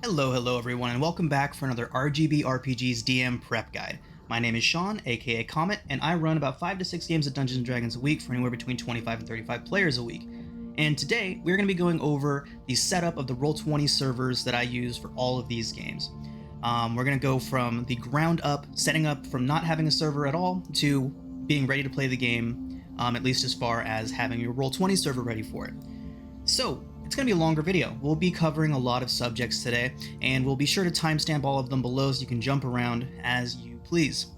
Hello everyone, and welcome back for another RGB RPG's DM prep guide. My name is Sean, aka Comet, and I run about 5 to 6 games of Dungeons & Dragons a week for anywhere between 25 and 35 players a week. And today, we're going to be going over the setup of the Roll20 servers that I use for all of these games. We're going to go from the ground up, setting up from not having a server at all, to being ready to play the game, at least as far as having your Roll20 server ready for it. So, it's going to be a longer video. We'll be covering a lot of subjects today, and we'll be sure to timestamp all of them below so you can jump around as you please.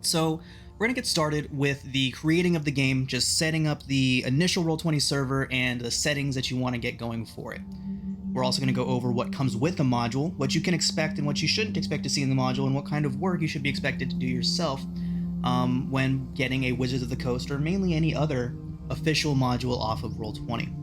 So, we're going to get started with the creating of the game, just setting up the initial Roll20 server and the settings that you want to get going for it. We're also going to go over what comes with the module, what you can expect and what you shouldn't expect to see in the module, and what kind of work you should be expected to do yourself when getting a Wizards of the Coast or mainly any other official module off of Roll20.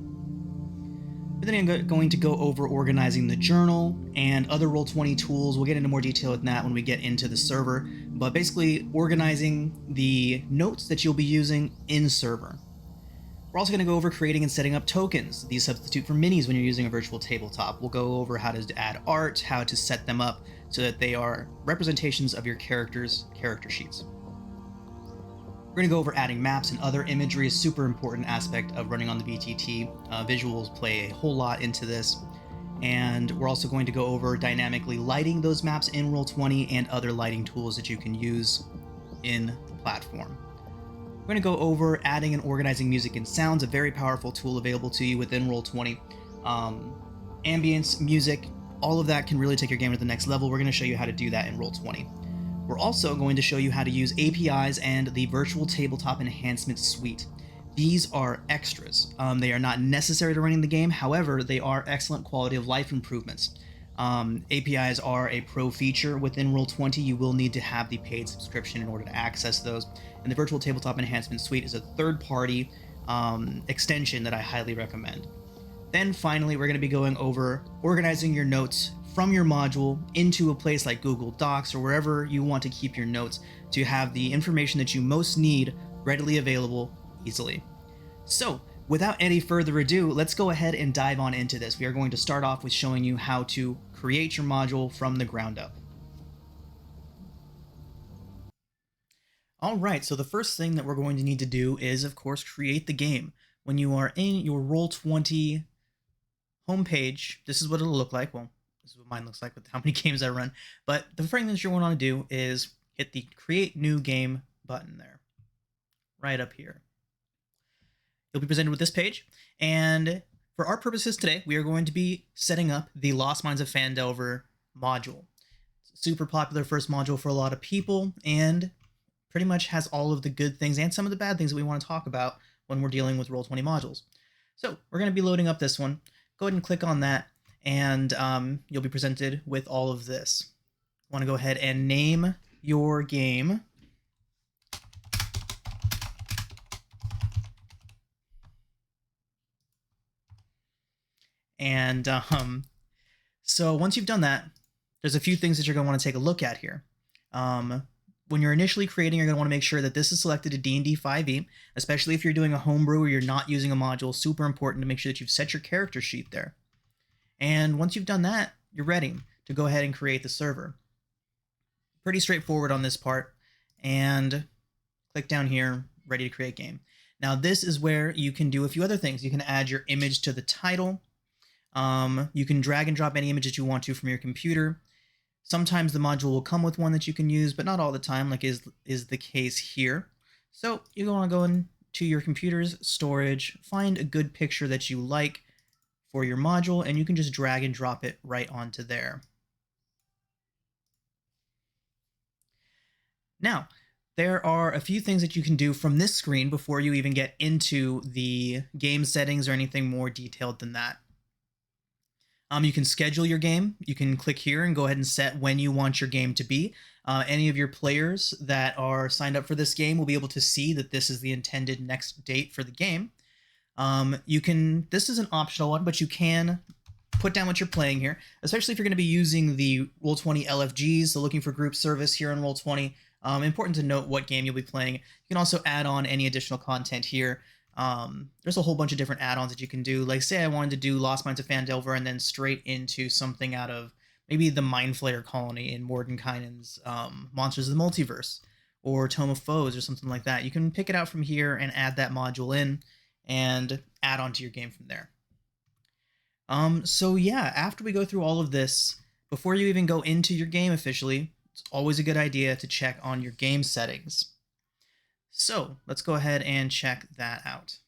But then I'm going to go over organizing the journal and other Roll20 tools. We'll get into more detail with that when we get into the server, but basically organizing the notes that you'll be using in server. We're also going to go over creating and setting up tokens. These substitute for minis when you're using a virtual tabletop. We'll go over how to add art, how to set them up so that they are representations of your character's character sheets. We're going to go over adding maps and other imagery, a super important aspect of running on the VTT. Visuals play a whole lot into this. And we're also going to go over dynamically lighting those maps in Roll20 and other lighting tools that you can use in the platform. We're going to go over adding and organizing music and sounds, a very powerful tool available to you within Roll20. Ambience, music, all of that can really take your game to the next level. We're going to show you how to do that in Roll20. We're also going to show you how to use APIs and the Virtual Tabletop Enhancement Suite. These are extras. They are not necessary to running the game, however, they are excellent quality of life improvements. APIs are a pro feature within Roll20. You will need to have the paid subscription in order to access those. And the Virtual Tabletop Enhancement Suite is a third-party extension that I highly recommend. Then finally, we're going to be going over organizing your notes from your module into a place like Google Docs or wherever you want to keep your notes to have the information that you most need readily available easily. So, without any further ado, let's go ahead and dive on into this. We are going to start off with showing you how to create your module from the ground up. Alright, so the first thing that we're going to need to do is, of course, create the game. When you are in your Roll20 homepage, this is what it'll look like. Well, this is what mine looks like with how many games I run. But the first thing that you're going to want to do is hit the Create New Game button there, right up here. You'll be presented with this page, and for our purposes today, we are going to be setting up the Lost Mines of Phandelver module. It's a super popular first module for a lot of people, and pretty much has all of the good things and some of the bad things that we want to talk about when we're dealing with Roll20 modules. So we're going to be loading up this one. Go ahead and click on that, and you'll be presented with all of this. You want to go ahead and name your game. And so once you've done that, there's a few things that you're going to want to take a look at here. When you're initially creating, you're going to want to make sure that this is selected to D&D 5e, especially if you're doing a homebrew or you're not using a module. Super important to make sure that you've set your character sheet there. And once you've done that, you're ready to go ahead and create the server. Pretty straightforward on this part. And click down here, ready to create game. Now this is where you can do a few other things. You can add your image to the title. You can drag and drop any image that you want to from your computer. Sometimes the module will come with one that you can use, but not all the time, like is the case here. So you want to go into your computer's storage, find a good picture that you like for your module, and you can just drag and drop it right onto there. Now, there are a few things that you can do from this screen before you even get into the game settings or anything more detailed than that. You can schedule your game. You can click here and go ahead and set when you want your game to be. Any of your players that are signed up for this game will be able to see that this is the intended next date for the game. This is an optional one, but you can put down what you're playing here, especially if you're going to be using the Roll20 LFGs, so looking for group service here in Roll20. Important to note what game you'll be playing. You can also add on any additional content here. There's a whole bunch of different add-ons that you can do. Like say I wanted to do Lost Mines of Phandelver and then straight into something out of maybe the Mind Flayer colony in Mordenkainen's Monsters of the Multiverse, or Tome of Foes, or something like that. You can pick it out from here and add that module in and add onto your game from there. So yeah, after we go through all of this, before you even go into your game officially, it's always a good idea to check on your game settings. So let's go ahead and check that out.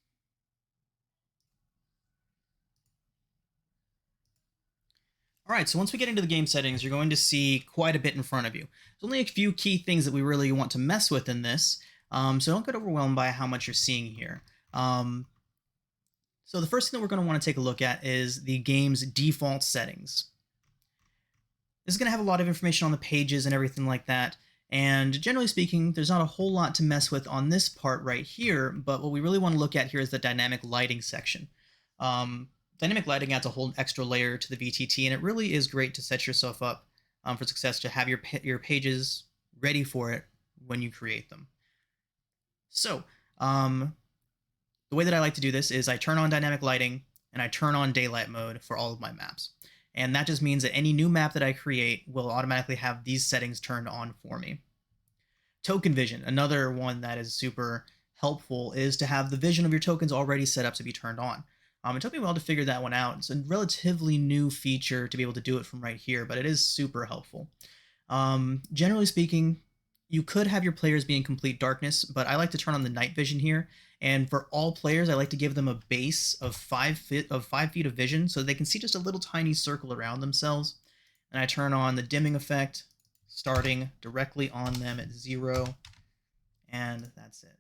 All right, so once we get into the game settings, you're going to see quite a bit in front of you. There's only a few key things that we really want to mess with in this, so don't get overwhelmed by how much you're seeing here. So the first thing that we're going to want to take a look at is the game's default settings. This is going to have a lot of information on the pages and everything like that, and generally speaking, there's not a whole lot to mess with on this part right here, but what we really want to look at here is the dynamic lighting section. Dynamic lighting adds a whole extra layer to the VTT, and it really is great to set yourself up for success, to have your pages ready for it when you create them. So the way that I like to do this is I turn on dynamic lighting and I turn on daylight mode for all of my maps. And that just means that any new map that I create will automatically have these settings turned on for me. Token vision, another one that is super helpful, is to have the vision of your tokens already set up to be turned on. It took me a while to figure that one out. It's a relatively new feature to be able to do it from right here, but it is super helpful. Generally speaking, you could have your players be in complete darkness, but I like to turn on the night vision here. And for all players, I like to give them a base of 5 feet of vision, so they can see just a little tiny circle around themselves. And I turn on the dimming effect, starting directly on them at 0, and that's it.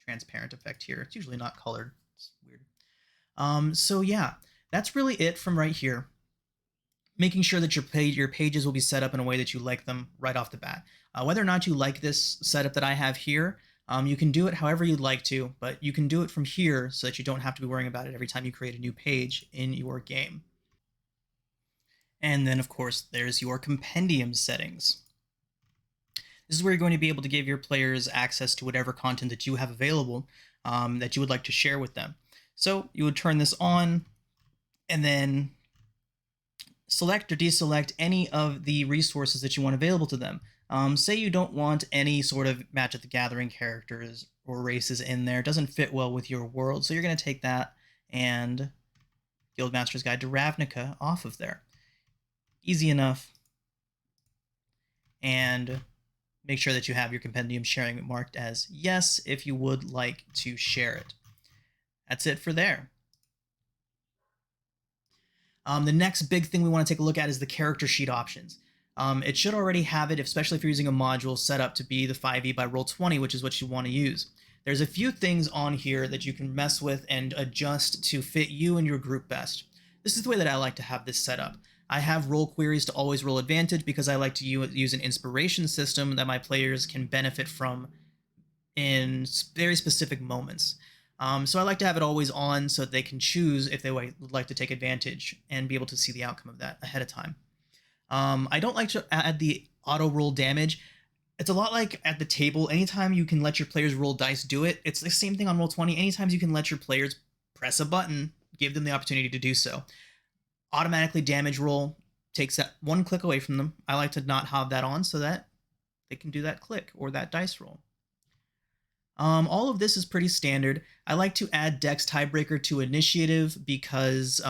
Transparent effect here. It's usually not colored. It's weird. So yeah, that's really it from right here. Making sure that your pages will be set up in a way that you like them right off the bat. Whether or not you like this setup that I have here, you can do it however you'd like to, but you can do it from here so that you don't have to be worrying about it every time you create a new page in your game. And then, of course, there's your compendium settings. This is where you're going to be able to give your players access to whatever content that you have available that you would like to share with them. So you would turn this on and then select or deselect any of the resources that you want available to them. Say you don't want any sort of Magic the Gathering characters or races in there. It doesn't fit well with your world, so you're going to take that and Guildmaster's Guide to Ravnica off of there. Easy enough. And make sure that you have your compendium sharing marked as yes if you would like to share it. That's it for there. The next big thing we want to take a look at is the character sheet options. It should already have it, especially if you're using a module set up to be the 5e by Roll20, which is what you want to use. There's a few things on here that you can mess with and adjust to fit you and your group best. This is the way that I like to have this set up. I have roll queries to always roll advantage because I like to use an inspiration system that my players can benefit from in very specific moments. So I like to have it always on so that they can choose if they would like to take advantage and be able to see the outcome of that ahead of time. I don't like to add the auto roll damage. It's a lot like at the table. Anytime you can let your players roll dice, do it. It's the same thing on Roll20. Anytime you can let your players press a button, give them the opportunity to do so. Automatically damage roll takes that one click away from them. I like to not have that on so that they can do that click or that dice roll. All of this is pretty standard. I like to add Dex Tiebreaker to Initiative because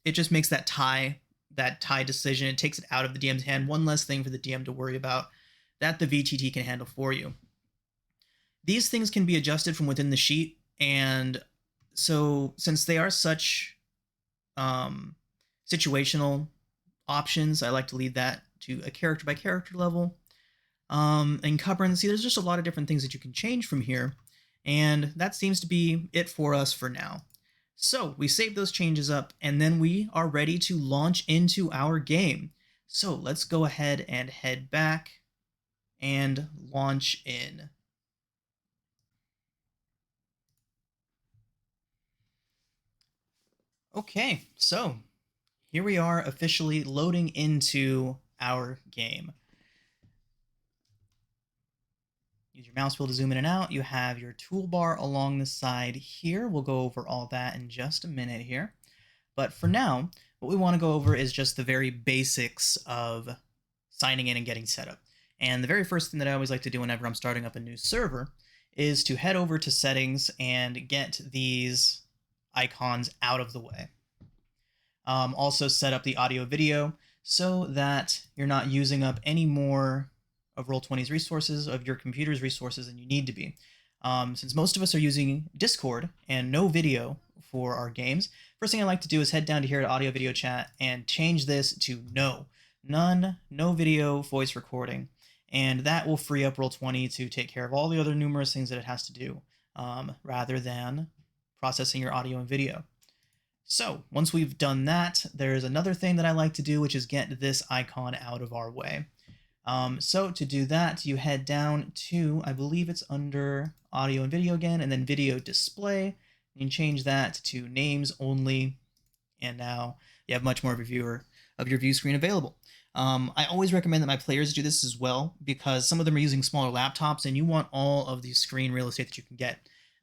it just makes that tie decision. It takes it out of the DM's hand. One less thing for the DM to worry about that the VTT can handle for you. These things can be adjusted from within the sheet, and so since they are such situational options, I like to leave that to a character by character level. Incumbency, there's just a lot of different things that you can change from here, and that seems to be it for us for now. So we save those changes up, and then we are ready to launch into our game. So let's go ahead and head back and launch in. Okay, so here we are officially loading into our game. Use your mouse wheel to zoom in and out. You have your toolbar along the side here. We'll go over all that in just a minute here. But for now, what we want to go over is just the very basics of signing in and getting set up. And the very first thing that I always like to do whenever I'm starting up a new server is to head over to settings and get these icons out of the way. Also set up the audio video so that you're not using up any more of Roll20's resources, of your computer's resources, than you need to be. Since most of us are using Discord and no video for our games, first thing I like to do is head down to here to audio video chat and change this to no video voice recording. And that will free up Roll20 to take care of all the other numerous things that it has to do, rather than processing your audio and video. So once we've done that, there's another thing that I like to do, which is get this icon out of our way. So to do that, you head down to, I believe it's under audio and video again, and then video display. You can change that to names only, and now you have much more of your view screen available. I always recommend that my players do this as well, because some of them are using smaller laptops, and you want all of the screen real estate that you can get.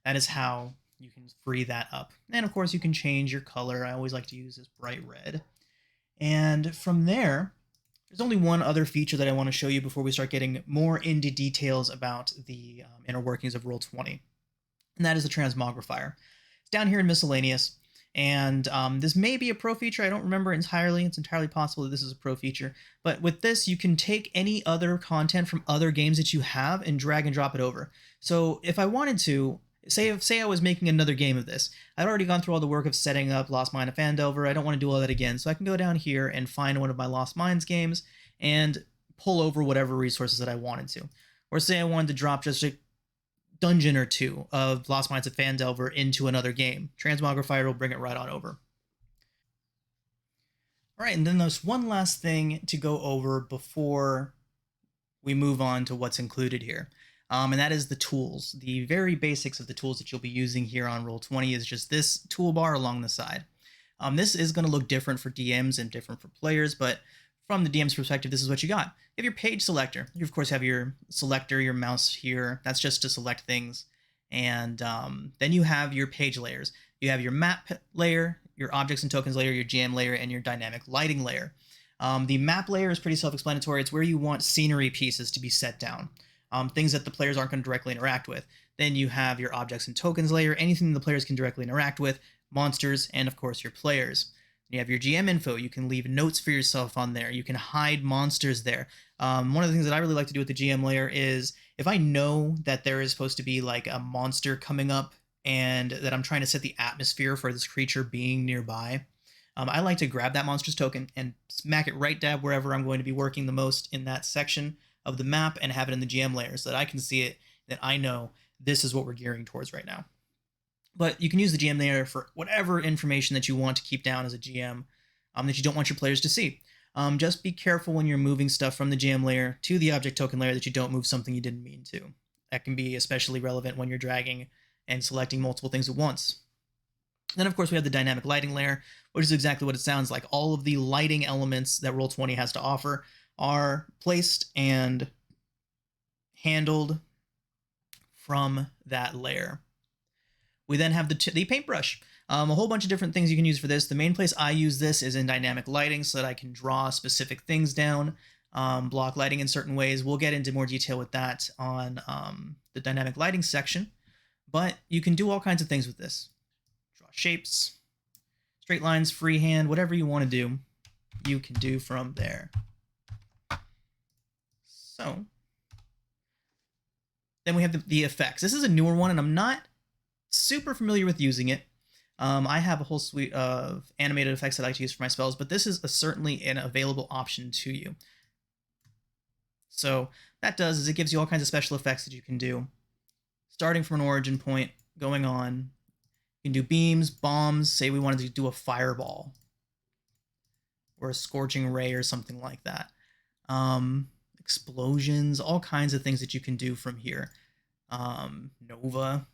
That is how you can free that up. And of course, you can change your color. I always like to use this bright red. And from there, there's only one other feature that I want to show you before we start getting more into details about the inner workings of Roll20, and that is the transmogrifier. It's down here in miscellaneous, and this may be a pro feature. I don't remember entirely. It's entirely possible that this is a pro feature, but with this, you can take any other content from other games that you have and drag and drop it over. So if I wanted to, say I was making another game of this. I'd already gone through all the work of setting up Lost Mine of Phandelver. I don't want to do all that again, so I can go down here and find one of my Lost Mines games and pull over whatever resources that I wanted to. Or say I wanted to drop just a dungeon or two of Lost Mines of Phandelver into another game. Transmogrifier will bring it right on over. All right, and then there's one last thing to go over before we move on to what's included here. And that is the tools. The very basics of the tools that you'll be using here on Roll20 is just this toolbar along the side. This is going to look different for DMs and different for players, but from the DM's perspective, this is what you got. You have your page selector. You, of course, have your selector, your mouse here. That's just to select things. And then you have your page layers. You have your map layer, your objects and tokens layer, your GM layer, and your dynamic lighting layer. The map layer is pretty self-explanatory. It's where you want scenery pieces to be set down. Things that the players aren't going to directly interact with. Then you have your objects and tokens layer, anything the players can directly interact with, monsters, and of course your players. You have your GM info. You can leave notes for yourself on there. You can hide monsters there. One of the things that I really like to do with the GM layer is if I know that there is supposed to be like a monster coming up and that I'm trying to set the atmosphere for this creature being nearby, I like to grab that monster's token and smack it right dab wherever I'm going to be working the most in that section of the map and have it in the GM layer so that I can see it, that I know this is what we're gearing towards right now. But you can use the GM layer for whatever information that you want to keep down as a GM that you don't want your players to see. Just be careful when you're moving stuff from the GM layer to the object token layer that you don't move something you didn't mean to. That can be especially relevant when you're dragging and selecting multiple things at once. Then, of course, we have the dynamic lighting layer, which is exactly what it sounds like. All of the lighting elements that Roll20 has to offer are placed and handled from that layer. We then have the paintbrush. A whole bunch of different things you can use for this. The main place I use this is in dynamic lighting so that I can draw specific things down, block lighting in certain ways. We'll get into more detail with that on the dynamic lighting section, but you can do all kinds of things with this. Draw shapes, straight lines, freehand, whatever you want to do, you can do from there. So then we have the effects. This is a newer one, and I'm not super familiar with using it. I have a whole suite of animated effects that I like to use for my spells, but this is certainly an available option to you. So that does is it gives you all kinds of special effects that you can do, starting from an origin point, going on. You can do beams, bombs. Say we wanted to do a fireball or a scorching ray or something like that. Explosions, all kinds of things that you can do from here. Nova,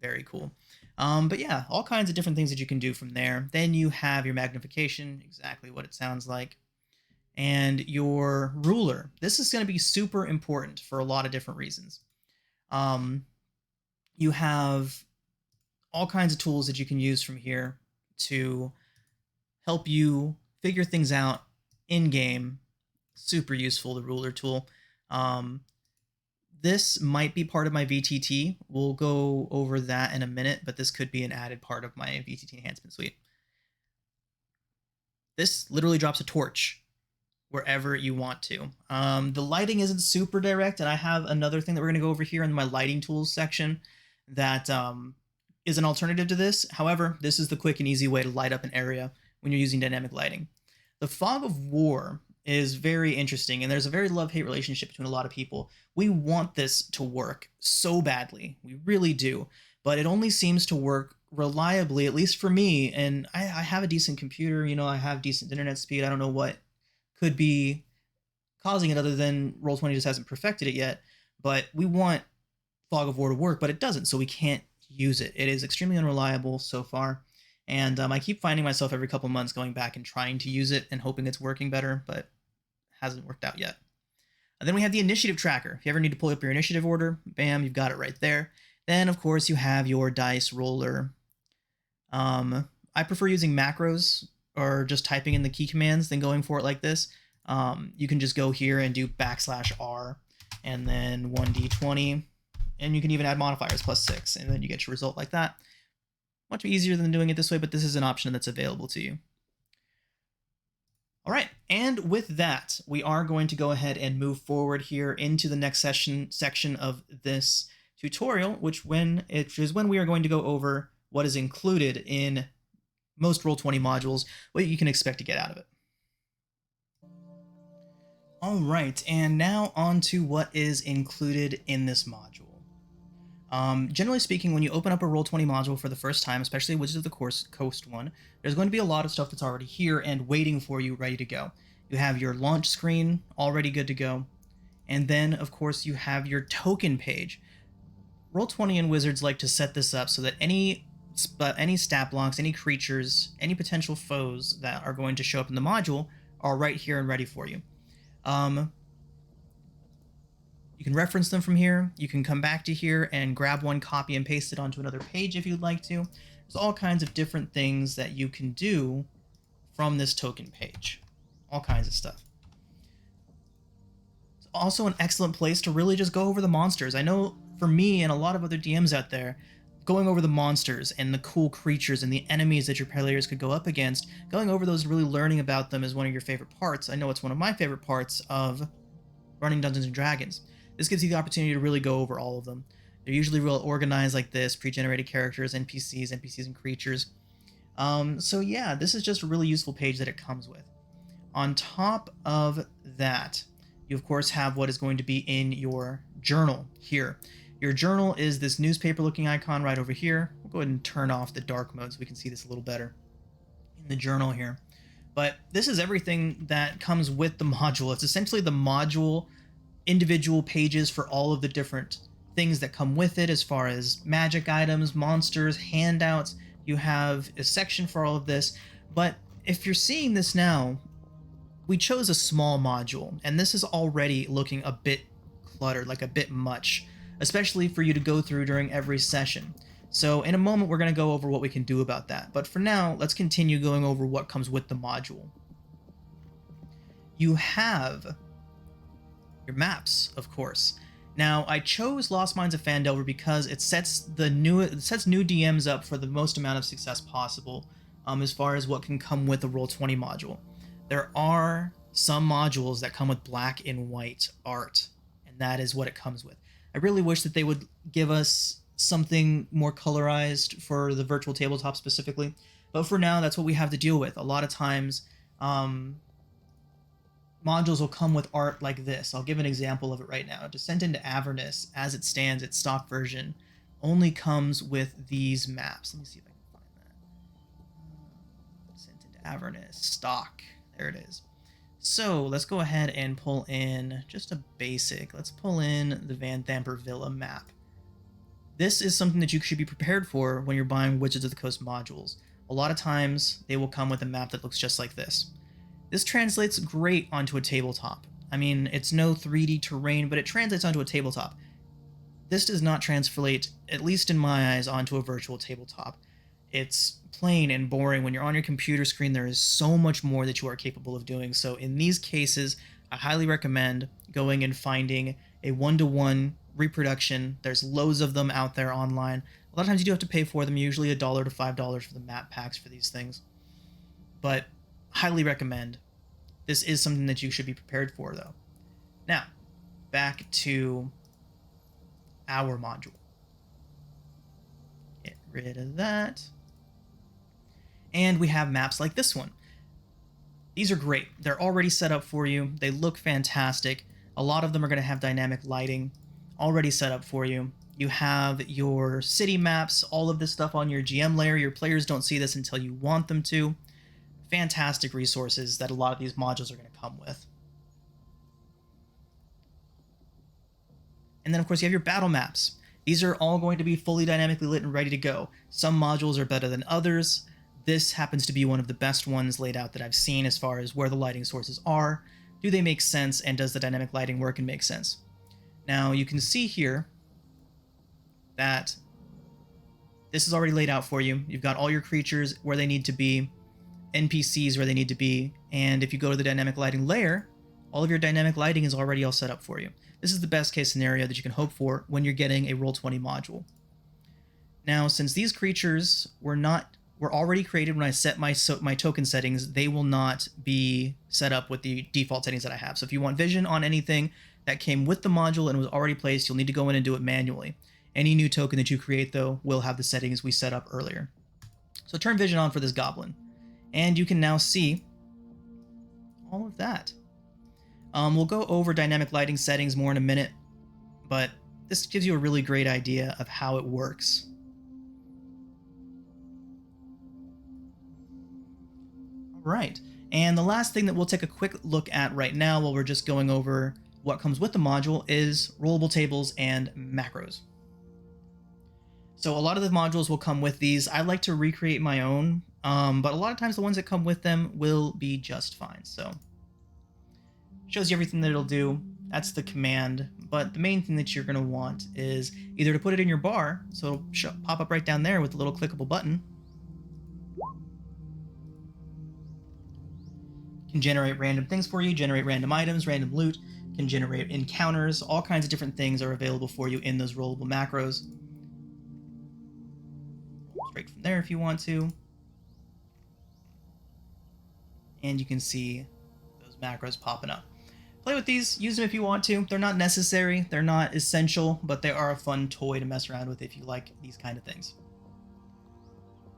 very cool. But yeah, all kinds of different things that you can do from there. Then you have your magnification, exactly what it sounds like. And your ruler. This is going to be super important for a lot of different reasons. You have all kinds of tools that you can use from here to help you figure things out in game. Super useful, the ruler tool. This might be part of my VTT. We'll go over that in a minute, but this could be an added part of my VTT enhancement suite. This literally drops a torch wherever you want to. The lighting isn't super direct, and I have another thing that we're going to go over here in my lighting tools section that is an alternative to this. However, this is the quick and easy way to light up an area when you're using dynamic lighting. The Fog of War is very interesting, and there's a very love-hate relationship between a lot of people. We want this to work so badly. We really do. But it only seems to work reliably, at least for me, and I have a decent computer, you know, I have decent internet speed. I don't know what could be causing it other than Roll20 just hasn't perfected it yet. But we want Fog of War to work, but it doesn't, so we can't use it. It is extremely unreliable so far. And I keep finding myself every couple months going back and trying to use it and hoping it's working better, but it hasn't worked out yet. And then we have the initiative tracker. If you ever need to pull up your initiative order, bam, you've got it right there. Then, of course, you have your dice roller. I prefer using macros or just typing in the key commands than going for it like this. You can just go here and do \R and then 1d20, and you can even add modifiers +6, and then you get your result like that. Much easier than doing it this way, but this is an option that's available to you. All right, and with that, we are going to go ahead and move forward here into the next section of this tutorial, which is when we are going to go over what is included in most Roll20 modules, what you can expect to get out of it. All right, and now on to what is included in this module. Generally speaking, when you open up a Roll20 module for the first time, especially Wizards of the Coast one, there's going to be a lot of stuff that's already here and waiting for you, ready to go. You have your launch screen already good to go, and then, of course, you have your token page. Roll20 and Wizards like to set this up so that any stat blocks, any creatures, any potential foes that are going to show up in the module are right here and ready for you. You can reference them from here. You can come back to here and grab one, copy and paste it onto another page if you'd like to. There's all kinds of different things that you can do from this token page. All kinds of stuff. It's also an excellent place to really just go over the monsters. I know for me and a lot of other DMs out there, going over the monsters and the cool creatures and the enemies that your players could go up against, going over those and really learning about them is one of your favorite parts. I know it's one of my favorite parts of running Dungeons & Dragons. This gives you the opportunity to really go over all of them. They're usually real organized like this, pre-generated characters, NPCs and creatures. So yeah, this is just a really useful page that it comes with. On top of that, you of course have what is going to be in your journal here. Your journal is this newspaper looking icon right over here. We'll go ahead and turn off the dark mode so we can see this a little better in the journal here. But this is everything that comes with the module. It's essentially the module individual pages for all of the different things that come with it as far as magic items, monsters, handouts. You have a section for all of this. But if you're seeing this now, we chose a small module, and this is already looking a bit cluttered, like a bit much, especially for you to go through during every session. So in a moment, we're going to go over what we can do about that. But for now, let's continue going over what comes with the module. You have your maps, of course. Now, I chose Lost Mines of Phandelver because it sets new DMs up for the most amount of success possible as far as what can come with a Roll20 module. There are some modules that come with black and white art, and that is what it comes with. I really wish that they would give us something more colorized for the virtual tabletop specifically, but for now, that's what we have to deal with. A lot of times, modules will come with art like this. I'll give an example of it right now. Descent into Avernus, as it stands, its stock version, only comes with these maps. Let me see if I can find that. Descent into Avernus, stock. There it is. So let's go ahead and pull in just a basic. Let's pull in the Van Thamper Villa map. This is something that you should be prepared for when you're buying Wizards of the Coast modules. A lot of times, they will come with a map that looks just like this. This translates great onto a tabletop. I mean, it's no 3D terrain, but it translates onto a tabletop. This does not translate, at least in my eyes, onto a virtual tabletop. It's plain and boring. When you're on your computer screen, there is so much more that you are capable of doing. So in these cases, I highly recommend going and finding a one-to-one reproduction. There's loads of them out there online. A lot of times you do have to pay for them, usually $1 to $5 for the map packs for these things. But highly recommend. This is something that you should be prepared for, though. Now, back to our module. Get rid of that. And we have maps like this one. These are great. They're already set up for you. They look fantastic. A lot of them are going to have dynamic lighting already set up for you. You have your city maps, all of this stuff on your GM layer. Your players don't see this until you want them to. Fantastic resources that a lot of these modules are going to come with. And then, of course, you have your battle maps. These are all going to be fully dynamically lit and ready to go. Some modules are better than others. This happens to be one of the best ones laid out that I've seen as far as where the lighting sources are. Do they make sense, and does the dynamic lighting work and make sense? Now, you can see here that this is already laid out for you. You've got all your creatures where they need to be, NPCs where they need to be, and if you go to the dynamic lighting layer, all of your dynamic lighting is already all set up for you. This is the best case scenario that you can hope for when you're getting a Roll20 module. Now, since these creatures were already created when I set my token settings, they will not be set up with the default settings that I have. So if you want vision on anything that came with the module and was already placed, you'll need to go in and do it manually. Any new token that you create, though, will have the settings we set up earlier. So turn vision on for this goblin, and you can now see all of that. We'll go over dynamic lighting settings more in a minute, but this gives you a really great idea of how it works. All right, and the last thing that we'll take a quick look at right now while we're just going over what comes with the module is rollable tables and macros. So a lot of the modules will come with these. I like to recreate my own, but a lot of times the ones that come with them will be just fine. So shows you everything that it'll do. That's the command, but the main thing that you're going to want is either to put it in your bar, so it'll pop up right down there with a little clickable button. Can generate random things for you, generate random items, random loot, can generate encounters, all kinds of different things are available for you in those rollable macros. Straight from there if you want to. And you can see those macros popping up. Play with these, use them if you want to. They're not necessary, they're not essential, but they are a fun toy to mess around with if you like these kind of things.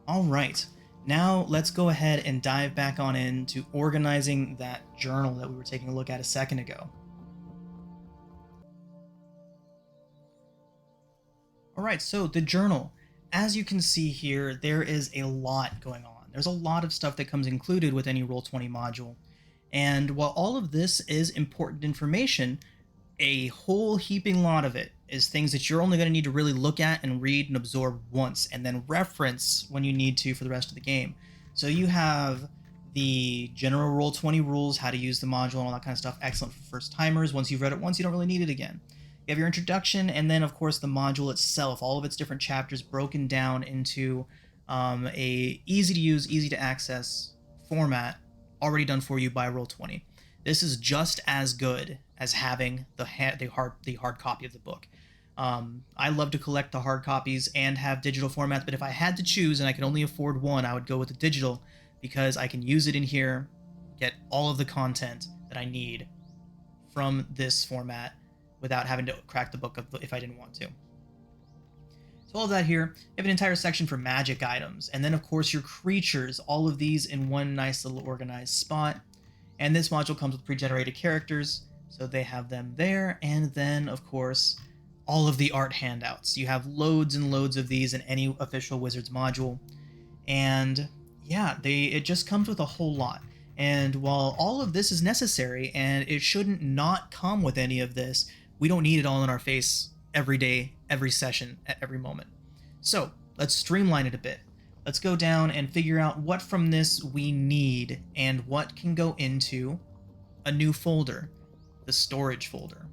All right, now let's go ahead and dive back on into organizing that journal that we were taking a look at a second ago. All right, so the journal. As you can see here, there is a lot going on. There's a lot of stuff that comes included with any Roll20 module. And while all of this is important information, a whole heaping lot of it is things that you're only going to need to really look at and read and absorb once, and then reference when you need to for the rest of the game. So you have the general Roll20 rules, how to use the module and all that kind of stuff. Excellent for first timers. Once you've read it once, you don't really need it again. You have your introduction, and then of course the module itself, all of its different chapters broken down into a easy to use, easy to access format already done for you by Roll20. This is just as good as having the hard copy of the book. I love to collect the hard copies and have digital formats, but if I had to choose and I could only afford one, I would go with the digital because I can use it in here, get all of the content that I need from this format without having to crack the book if I didn't want to. So all of that here, you have an entire section for magic items, and then of course your creatures, all of these in one nice little organized spot. And this module comes with pre-generated characters, so they have them there, and then of course all of the art handouts. You have loads and loads of these in any official Wizards module, and yeah, it just comes with a whole lot. And while all of this is necessary, and it shouldn't not come with any of this, we don't need it all in our face every day, every session, at every moment. So let's streamline it a bit. Let's go down and figure out what from this we need and what can go into a new folder, the storage folder.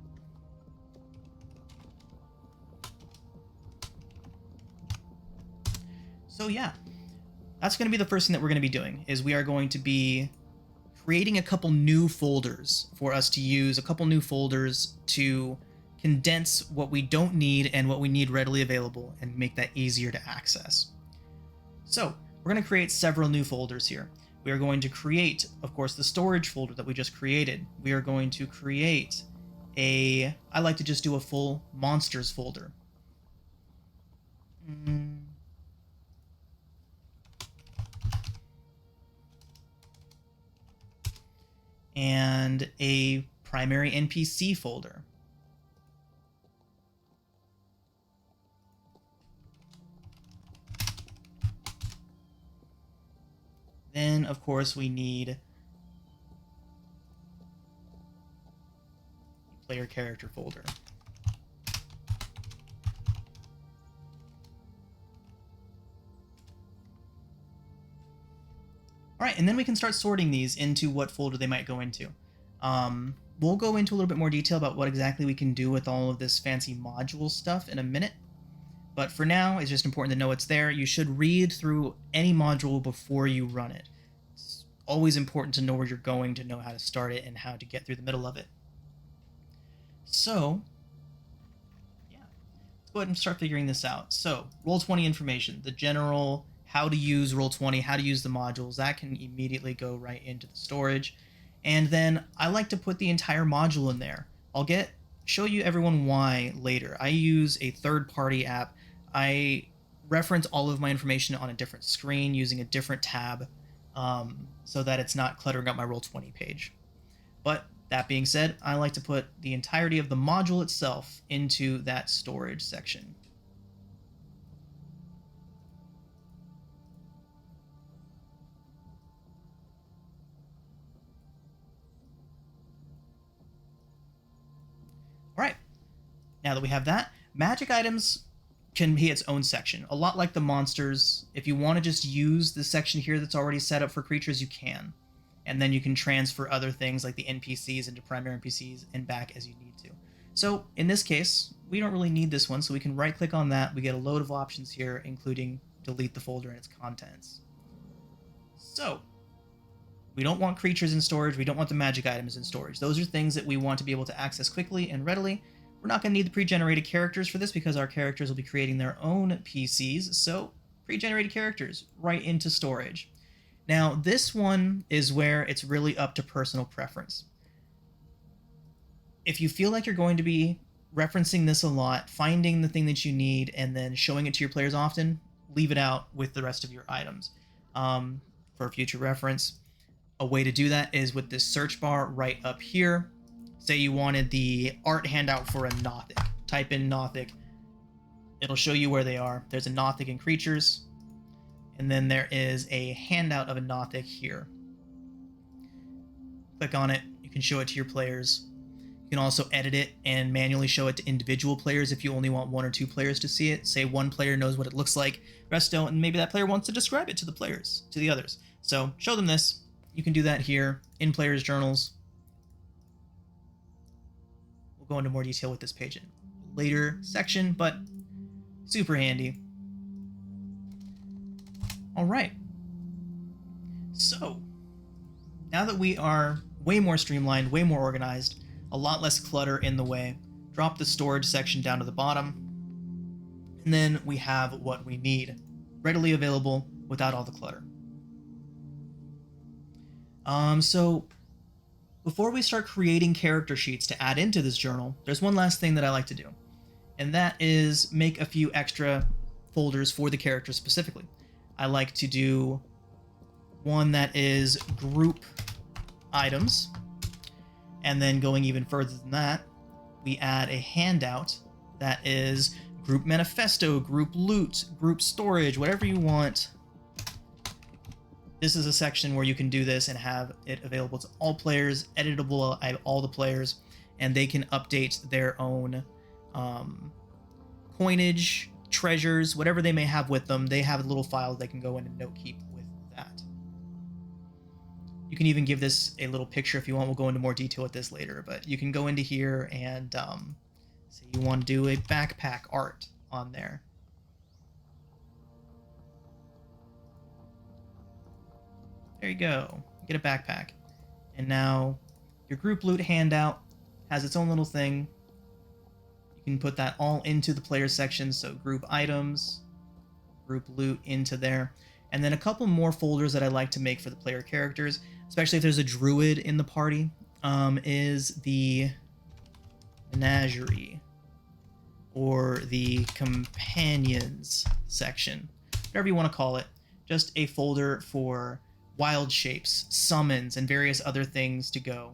So yeah, that's going to be the first thing that we're going to be doing, is we are going to be creating a couple new folders for us to use, a couple new folders to condense what we don't need and what we need readily available and make that easier to access. So we're going to create several new folders here. We are going to create, of course, the storage folder that we just created. We are going to create I like to just do a full monsters folder. And a primary NPC folder. Then, of course, we need a player character folder. All right, and then we can start sorting these into what folder they might go into. We'll go into a little bit more detail about what exactly we can do with all of this fancy module stuff in a minute. But for now, it's just important to know it's there. You should read through any module before you run it. It's always important to know where you're going, to know how to start it and how to get through the middle of it. So, yeah, let's go ahead and start figuring this out. So, Roll20 information, the general how to use Roll20, how to use the modules, that can immediately go right into the storage. And then I like to put the entire module in there. I'll show you everyone why later. I use a third-party app. I reference all of my information on a different screen using a different tab so that it's not cluttering up my Roll20 page. But that being said, I like to put the entirety of the module itself into that storage section. All right, now that we have that, magic items can be its own section. A lot like the monsters, if you want to just use the section here that's already set up for creatures, you can. And then you can transfer other things like the NPCs into primary NPCs and back as you need to. So in this case, we don't really need this one, so we can right-click on that. We get a load of options here, including delete the folder and its contents. So we don't want creatures in storage. We don't want the magic items in storage. Those are things that we want to be able to access quickly and readily. We're not going to need the pre-generated characters for this because our characters will be creating their own PCs. So pre-generated characters right into storage. Now, this one is where it's really up to personal preference. If you feel like you're going to be referencing this a lot, finding the thing that you need, and then showing it to your players often, leave it out with the rest of your items. For future reference, a way to do that is with this search bar right up here. Say you wanted the art handout for a Nothic. Type in Nothic. It'll show you where they are. There's a Nothic in creatures. And then there is a handout of a Nothic here. Click on it. You can show it to your players. You can also edit it and manually show it to individual players if you only want one or two players to see it. Say one player knows what it looks like, rest don't, and maybe that player wants to describe it to the others. So show them this. You can do that here in players' journals. We'll go into more detail with this page in a later section, but super handy. All right. So now that we are way more streamlined, way more organized, a lot less clutter in the way, drop the storage section down to the bottom, and then we have what we need, readily available without all the clutter. So before we start creating character sheets to add into this journal, there's one last thing that I like to do, and that is make a few extra folders for the characters specifically. I like to do one that is group items, and then going even further than that, we add a handout that is group manifesto, group loot, group storage, whatever you want. This is a section where you can do this and have it available to all players, editable by all the players, and they can update their own coinage, treasures, whatever they may have with them. They have a little file they can go in and note keep with that. You can even give this a little picture if you want. We'll go into more detail with this later, but you can go into here and say you want to do a backpack art on there. There you go. Get a backpack. And now your group loot handout has its own little thing. You can put that all into the player section, so group items, group loot into there. And then a couple more folders that I like to make for the player characters, especially if there's a druid in the party, is the Imagery or the companions section, whatever you want to call it. Just a folder for wild shapes, summons, and various other things to go.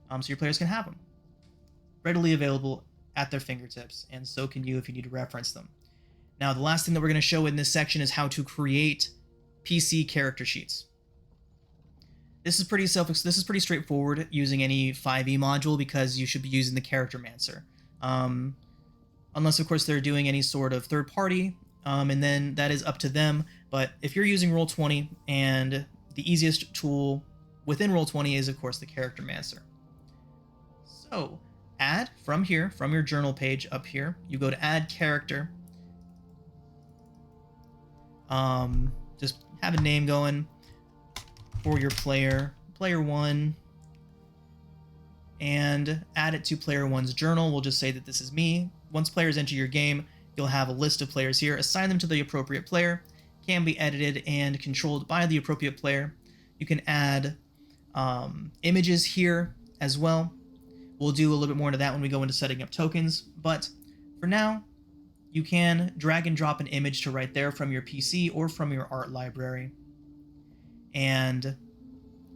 So your players can have them readily available at their fingertips, and so can you if you need to reference them. Now, the last thing that we're going to show in this section is how to create PC character sheets. This is pretty straightforward using any 5e module, because you should be using the Charactermancer. Unless, of course, they're doing any sort of third party, and then that is up to them. But if you're using Roll20, and the easiest tool within Roll20 is, of course, the Charactermancer. So, add from here, from your journal page up here, you go to add character. Just have a name going for your player 1, and add it to player 1's journal. We'll just say that this is me. Once players enter your game, you'll have a list of players here. Assign them to the appropriate player. Can be edited and controlled by the appropriate player. You can add images here as well. We'll do a little bit more into that when we go into setting up tokens, but for now, you can drag and drop an image to right there from your PC or from your art library. And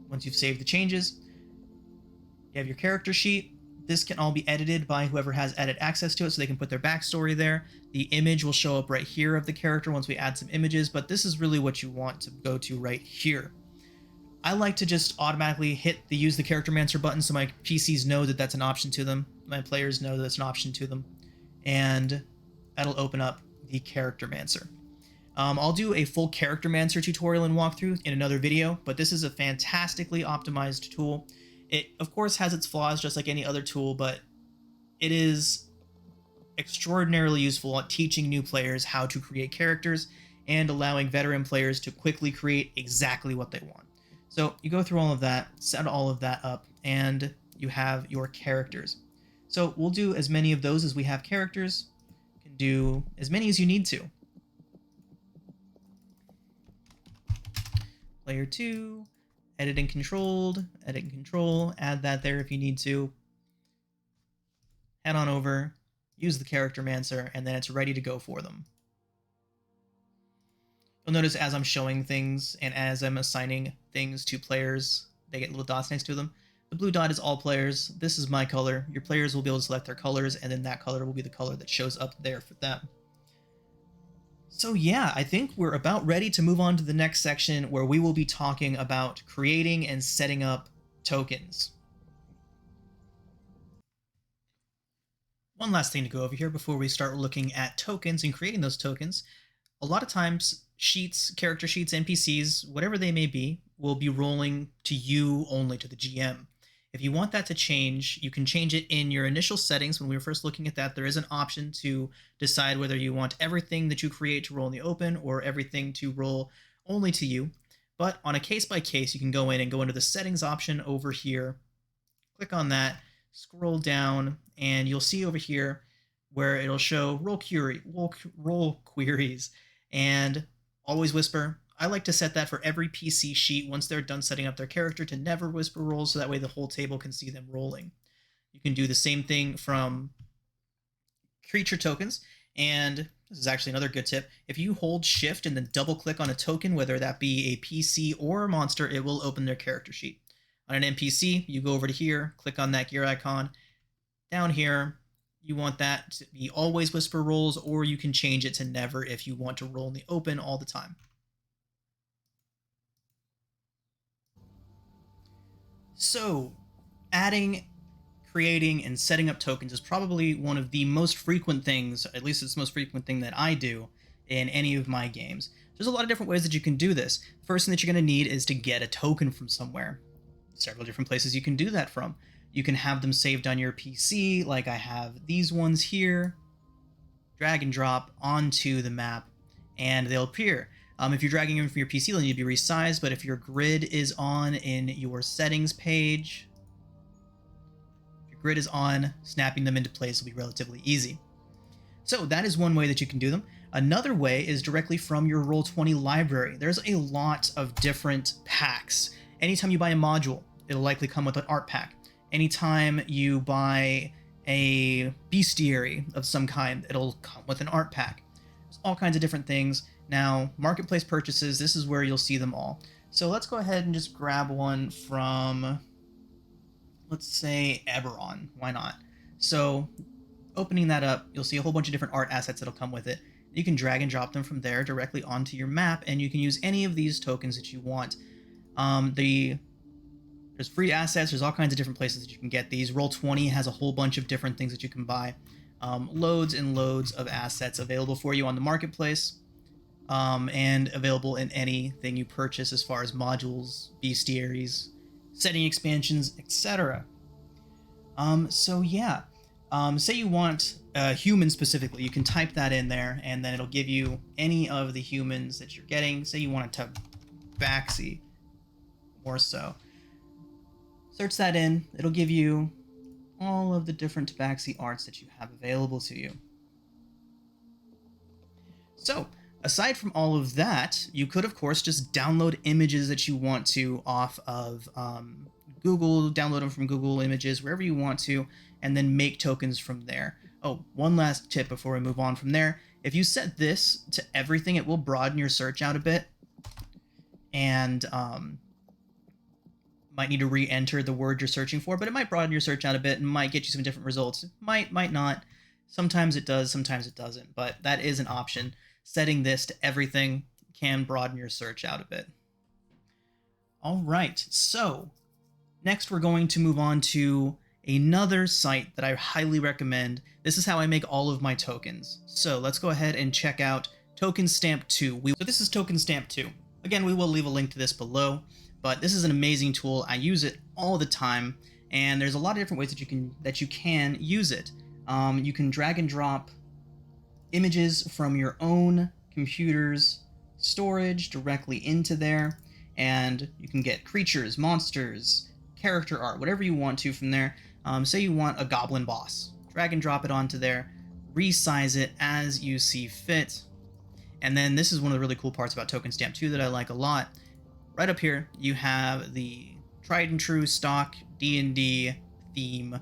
once you've saved the changes, you have your character sheet. This can all be edited by whoever has edit access to it, so they can put their backstory there. The image will show up right here of the character once we add some images, but this is really what you want to go to right here. I like to just automatically hit the use the Charactermancer button so my PCs know that that's an option to them. My players know that it's an option to them. And that'll open up the Charactermancer. I'll do a full Charactermancer tutorial and walkthrough in another video, but this is a fantastically optimized tool. It, of course, has its flaws just like any other tool, but it is extraordinarily useful at teaching new players how to create characters and allowing veteran players to quickly create exactly what they want. So you go through all of that, set all of that up, and you have your characters. So we'll do as many of those as we have characters. You can do as many as you need to. Player 2, edit and controlled, edit and control, add that there if you need to. Head on over, use the Charactermancer, and then it's ready to go for them. You'll notice as I'm showing things and as I'm assigning things to players, they get little dots next to them. The blue dot is all players. This is my color. Your players will be able to select their colors, and then that color will be the color that shows up there for them. So yeah, I think we're about ready to move on to the next section where we will be talking about creating and setting up tokens. One last thing to go over here before we start looking at tokens and creating those tokens. A lot of times, sheets, character sheets, NPCs, whatever they may be, will be rolling to you only, to the GM. If you want that to change, you can change it in your initial settings. When we were first looking at that, there is an option to decide whether you want everything that you create to roll in the open or everything to roll only to you. But on a case-by-case, you can go in and go into the settings option over here, click on that, scroll down, and you'll see over here where it'll show roll queries, and always whisper. I like to set that for every PC sheet once they're done setting up their character to never whisper rolls, so that way the whole table can see them rolling. You can do the same thing from creature tokens, and this is actually another good tip. If you hold shift and then double click on a token, whether that be a PC or a monster, it will open their character sheet. On an NPC, you go over to here, click on that gear icon. Down here, you want that to be always whisper rolls, or you can change it to never if you want to roll in the open all the time. So, adding, creating, and setting up tokens is probably one of the most frequent things, at least it's the most frequent thing that I do in any of my games. There's a lot of different ways that you can do this. The first thing that you're going to need is to get a token from somewhere. Several different places you can do that from. You can have them saved on your PC, like I have these ones here. Drag and drop onto the map, and they'll appear. If you're dragging them from your PC, they'll need to be resized, but if your grid is on in your settings page, if your grid is on, snapping them into place will be relatively easy. So that is one way that you can do them. Another way is directly from your Roll20 library. There's a lot of different packs. Anytime you buy a module, it'll likely come with an art pack. Anytime you buy a bestiary of some kind, it'll come with an art pack. There's all kinds of different things. Now, marketplace purchases, this is where you'll see them all. So let's go ahead and just grab one from, let's say, Eberron. Why not? So opening that up, you'll see a whole bunch of different art assets that'll come with it. You can drag and drop them from there directly onto your map, and you can use any of these tokens that you want. There's free assets, there's all kinds of different places that you can get these. Roll20 has a whole bunch of different things that you can buy. Loads and loads of assets available for you on the marketplace, and available in anything you purchase as far as modules, bestiaries, setting expansions, etc. So yeah. Say you want a human specifically, you can type that in there, and then it'll give you any of the humans that you're getting. Say you want a tabaxi, more so. Search that in, it'll give you all of the different tabaxi arts that you have available to you. So, aside from all of that, you could, of course, just download images that you want to off of Google, download them from Google Images, wherever you want to, and then make tokens from there. Oh, one last tip before we move on from there. If you set this to everything, it will broaden your search out a bit, and might need to re-enter the word you're searching for, but it might broaden your search out a bit and might get you some different results. It might not. Sometimes it does, sometimes it doesn't, but that is an option. Setting this to everything can broaden your search out a bit. All right, so next we're going to move on to another site that I highly recommend. This is how I make all of my tokens. So let's go ahead and check out Token Stamp 2. So this is Token Stamp 2. Again, we will leave a link to this below, but this is an amazing tool. I use it all the time, and there's a lot of different ways that you can use it. You can drag and drop images from your own computer's storage directly into there, and you can get creatures, monsters, character art, whatever you want to from there. Say you want a goblin boss, drag and drop it onto there, resize it as you see fit. And then this is one of the really cool parts about Token Stamp 2 that I like a lot. Right up here, you have the tried and true stock D&D theme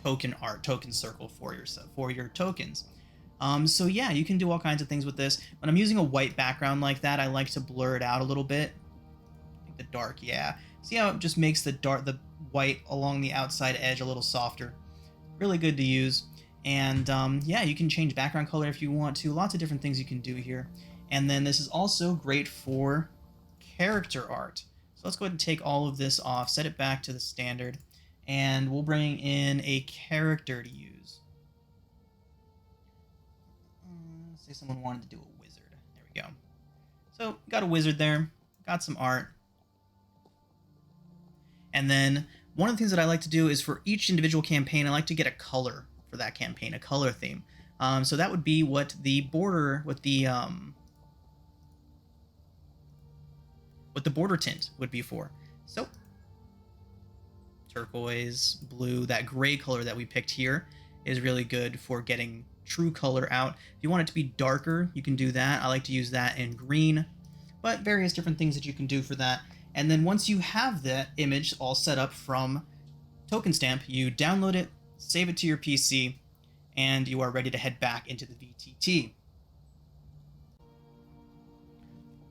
token art, token circle for your tokens. So yeah, you can do all kinds of things with this. When I'm using a white background like that, I like to blur it out a little bit. I think the dark, yeah. See how it just makes the white along the outside edge a little softer. Really good to use. And yeah, you can change background color if you want to. Lots of different things you can do here. And then this is also great for character art. So let's go ahead and take all of this off, set it back to the standard, and we'll bring in a character to use. Say someone wanted to do a wizard. There we go. So got a wizard there, got some art. And then one of the things that I like to do is for each individual campaign, I like to get a color for that campaign, a color theme. So that would be what the border, what the border tint would be for. So turquoise, blue, that gray color that we picked here is really good for getting true color out. If you want it to be darker, you can do that. I like to use that in green, but various different things that you can do for that. And then once you have that image all set up from Token Stamp, you download it, save it to your PC, and you are ready to head back into the VTT.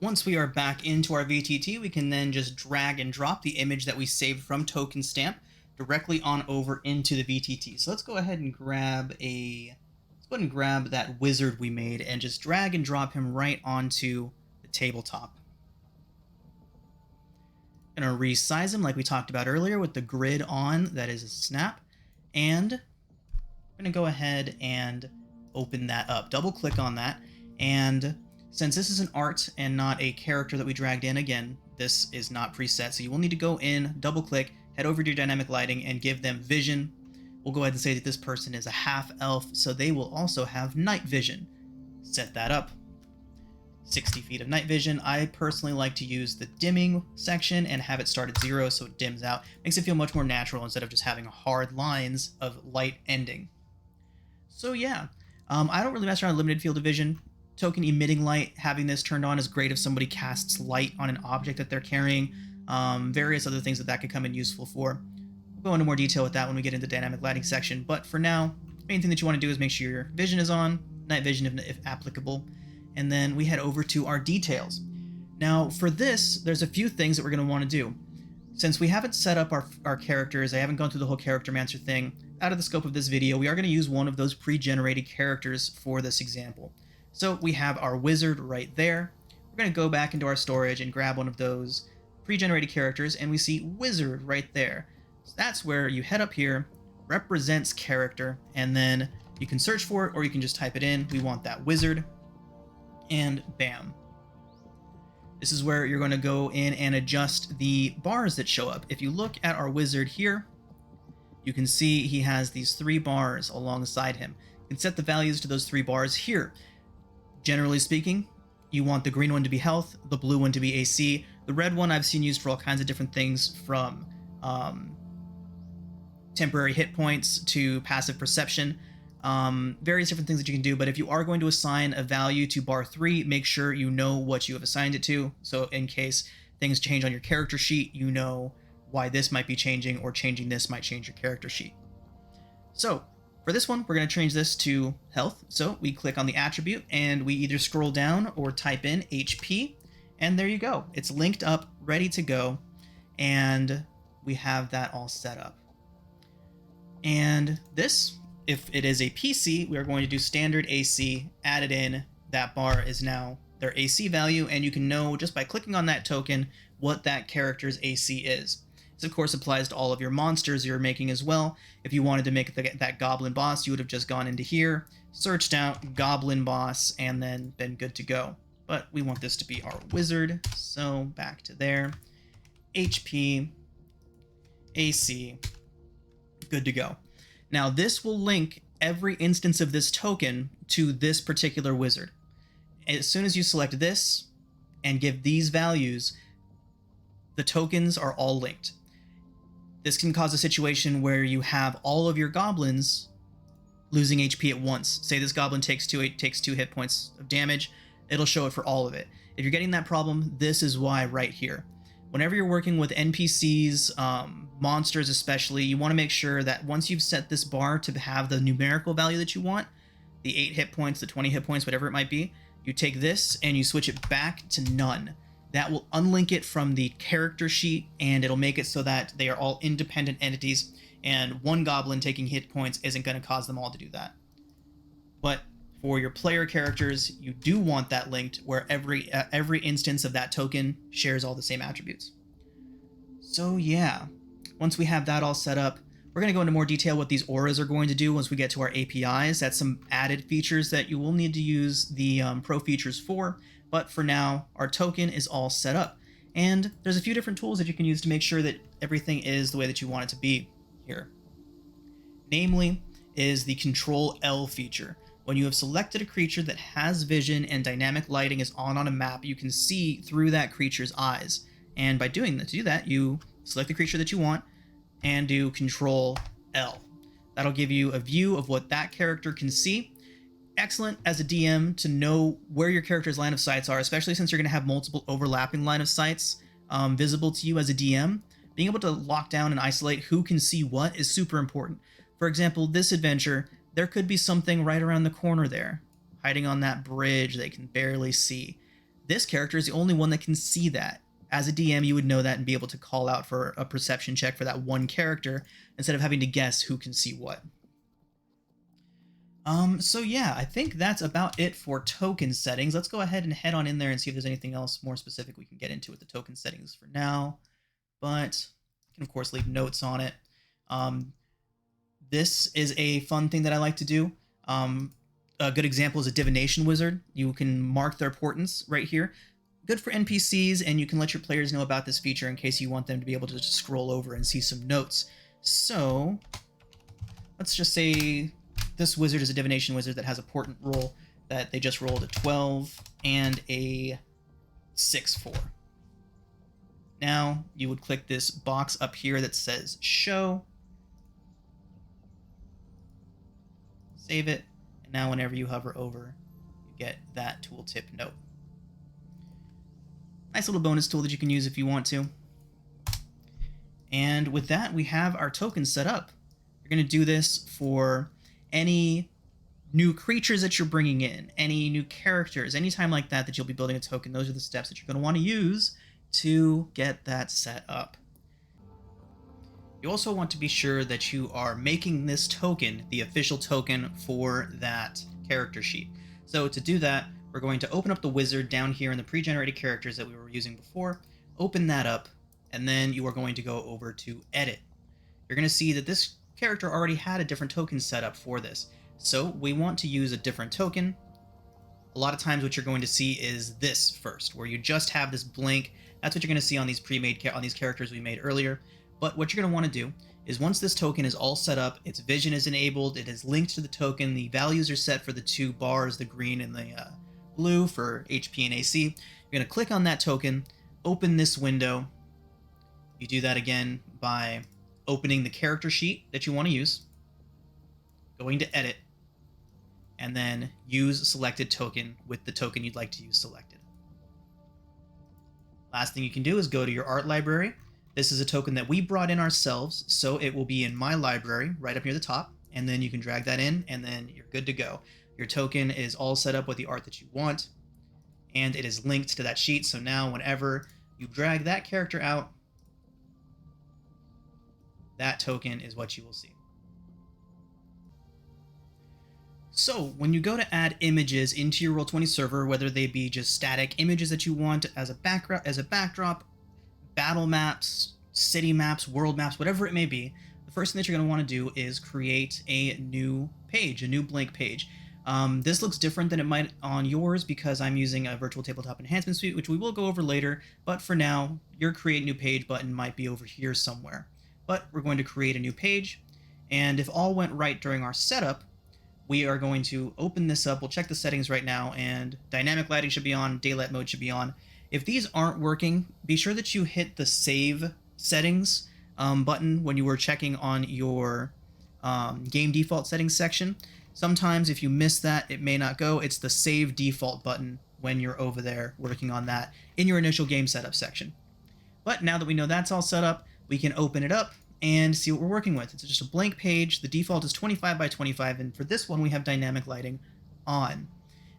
Once we are back into our VTT, we can then just drag and drop the image that we saved from Token Stamp directly on over into the VTT. So let's go ahead and grab that wizard we made and just drag and drop him right onto the tabletop. I'm going to resize him like we talked about earlier with the grid on, that is a snap, and I'm going to go ahead and open that up. Double click on that, and since this is an art and not a character that we dragged in, again, this is not preset, so you will need to go in, double click, head over to your dynamic lighting, and give them vision. We'll go ahead and say that this person is a half elf, so they will also have night vision. Set that up. 60 feet of night vision. I personally like to use the dimming section and have it start at 0 so it dims out. Makes it feel much more natural instead of just having hard lines of light ending. So yeah, I don't really mess around with limited field of vision. Token emitting light, having this turned on is great if somebody casts light on an object that they're carrying. Various other things that could come in useful for. We'll go into more detail with that when we get into the dynamic lighting section, but for now, the main thing that you want to do is make sure your vision is on, night vision if applicable, and then we head over to our details. Now for this, there's a few things that we're going to want to do. Since we haven't set up our characters, I haven't gone through the whole Charactermancer thing, out of the scope of this video, we are going to use one of those pre-generated characters for this example. So we have our wizard right there. We're going to go back into our storage and grab one of those pre-generated characters, and we see wizard right there. So that's where you head up here, represents character, and then you can search for it or you can just type it in. We want that wizard, and bam. This is where you're going to go in and adjust the bars that show up. If you look at our wizard here, you can see he has these 3 bars alongside him. You can set the values to those 3 bars here. Generally speaking, you want the green one to be health, the blue one to be AC. The red one I've seen used for all kinds of different things, from temporary hit points to passive perception. Various different things that you can do, but if you are going to assign a value to bar 3, make sure you know what you have assigned it to, so in case things change on your character sheet, you know why this might be changing, or changing this might change your character sheet. So for this one, we're going to change this to health, so we click on the attribute and we either scroll down or type in HP, and there you go. It's linked up, ready to go, and we have that all set up. And this, if it is a PC, we are going to do standard AC, add it in. That bar is now their AC value, and you can know just by clicking on that token what that character's AC is. This, of course, applies to all of your monsters you're making as well. If you wanted to make that goblin boss, you would have just gone into here, searched out goblin boss, and then been good to go. But we want this to be our wizard, so back to there. HP, AC, good to go. Now this will link every instance of this token to this particular wizard. As soon as you select this and give these values, the tokens are all linked. This can cause a situation where you have all of your goblins losing HP at once. Say this goblin takes 2 hit points of damage, it'll show it for all of it. If you're getting that problem, this is why right here. Whenever you're working with NPCs, monsters especially, you want to make sure that once you've set this bar to have the numerical value that you want, the 8 hit points, the 20 hit points, whatever it might be, you take this and you switch it back to none. That will unlink it from the character sheet, and it'll make it so that they are all independent entities, and one goblin taking hit points isn't going to cause them all to do that. But for your player characters, you do want that linked where every instance of that token shares all the same attributes. So yeah, once we have that all set up, we're going to go into more detail what these auras are going to do once we get to our APIs. That's some added features that you will need to use the pro features for, but for now, our token is all set up. And there's a few different tools that you can use to make sure that everything is the way that you want it to be here. Namely, is the Control L feature. When you have selected a creature that has vision and dynamic lighting is on a map, you can see through that creature's eyes. And by doing that, to do that, you select the creature that you want and do Control L. That'll give you a view of what that character can see. Excellent as a DM to know where your character's line of sights are, especially since you're going to have multiple overlapping line of sights visible to you as a DM. Being able to lock down and isolate who can see what is super important. For example, this adventure, there could be something right around the corner there, hiding on that bridge they can barely see. This character is the only one that can see that. As a DM, you would know that and be able to call out for a perception check for that one character instead of having to guess who can see what. So yeah, I think that's about it for token settings. Let's go ahead and head on in there and see if there's anything else more specific we can get into with the token settings for now. But I can, of course, leave notes on it. This is a fun thing that I like to do. A good example is a divination wizard. You can mark their importance right here. Good for NPCs, and you can let your players know about this feature in case you want them to be able to just scroll over and see some notes. So let's just say this wizard is a divination wizard that has a portent roll. that they just rolled a 12 and a 6-4. Now you would click this box up here that says show, save it, and now whenever you hover over, you get that tooltip note. Nice little bonus tool that you can use if you want to. And with that, we have our token set up. You're going to do this for any new creatures that you're bringing in, any new characters, anytime like that you'll be building a token. Those are the steps that you're going to want to use to get that set up. You also want to be sure that you are making this token the official token for that character sheet. So to do that, we're going to open up the wizard down here in the pre-generated characters that we were using before, open that up, and then you are going to go over to edit. You're going to see that this character already had a different token set up for this. So we want to use a different token. A lot of times what you're going to see is this first, where you just have this blank. That's what you're going to see on these these characters we made earlier. But what you're going to want to do is once this token is all set up, its vision is enabled, it is linked to the token, the values are set for the two bars, the green and the blue for HP and AC. You're going to click on that token, open this window. You do that again by opening the character sheet that you want to use, going to edit, and then use selected token with the token you'd like to use selected. Last thing you can do is go to your art library. This is a token that we brought in ourselves, so it will be in my library right up near the top, and then you can drag that in, and then you're good to go. Your token is all set up with the art that you want, and it is linked to that sheet, so now whenever you drag that character out, that token is what you will see. So when you go to add images into your Roll20 server, whether they be just static images that you want as a backdrop, battle maps, city maps, world maps, whatever it may be, the first thing that you're going to want to do is create a new page, a new blank page. This looks different than it might on yours because I'm using a virtual tabletop enhancement suite, which we will go over later, but for now, your create new page button might be over here somewhere. But we're going to create a new page, and if all went right during our setup, we are going to open this up. We'll check the settings right now, and dynamic lighting should be on, daylight mode should be on. If these aren't working, be sure that you hit the save settings button when you were checking on your game default settings section. Sometimes if you miss that, it may not go. It's the save default button when you're over there working on that in your initial game setup section. But now that we know that's all set up, we can open it up and see what we're working with. It's just a blank page. The default is 25 by 25, and for this one we have dynamic lighting on.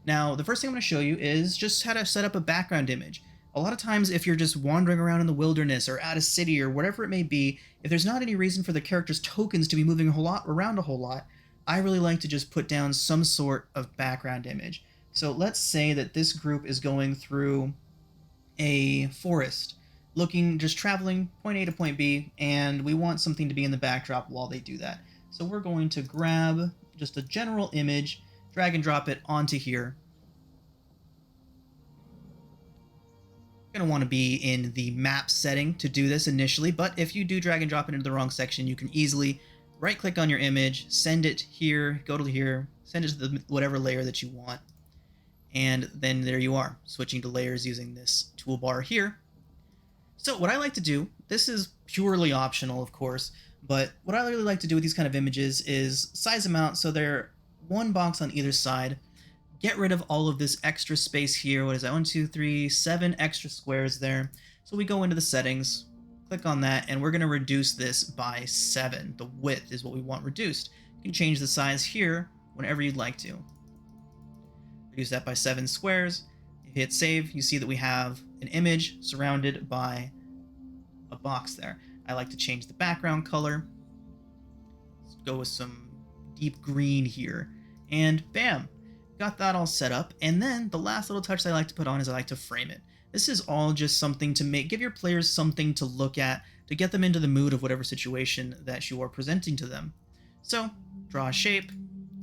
Now, the first thing I'm going to show you is just how to set up a background image. A lot of times if you're just wandering around in the wilderness or at a city or whatever it may be, if there's not any reason for the character's tokens to be moving around a whole lot, I really like to just put down some sort of background image. So let's say that this group is going through a forest, just traveling point A to point B, and we want something to be in the backdrop while they do that. So we're going to grab just a general image, drag and drop it onto here. You're going to want to be in the map setting to do this initially, but if you do drag and drop it into the wrong section, you can easily right click on your image, send it here, go to here, send it to the whatever layer that you want, and then there you are, switching to layers using this toolbar here. So what I like to do, this is purely optional of course, but what I really like to do with these kind of images is size them out so they're one box on either side, get rid of all of this extra space here. What is that? 1, 2, 3, 7 extra squares there. So we go into the settings, click on that, and we're going to reduce this by 7. The width is what we want reduced. You can change the size here whenever you'd like to. Reduce that by 7 squares. You hit save, you see that we have an image surrounded by a box there. I like to change the background color. Let's go with some deep green here. And bam! Got that all set up. And then the last little touch that I like to put on is I like to frame it. This is all just something to give your players something to look at, to get them into the mood of whatever situation that you are presenting to them. So, draw a shape.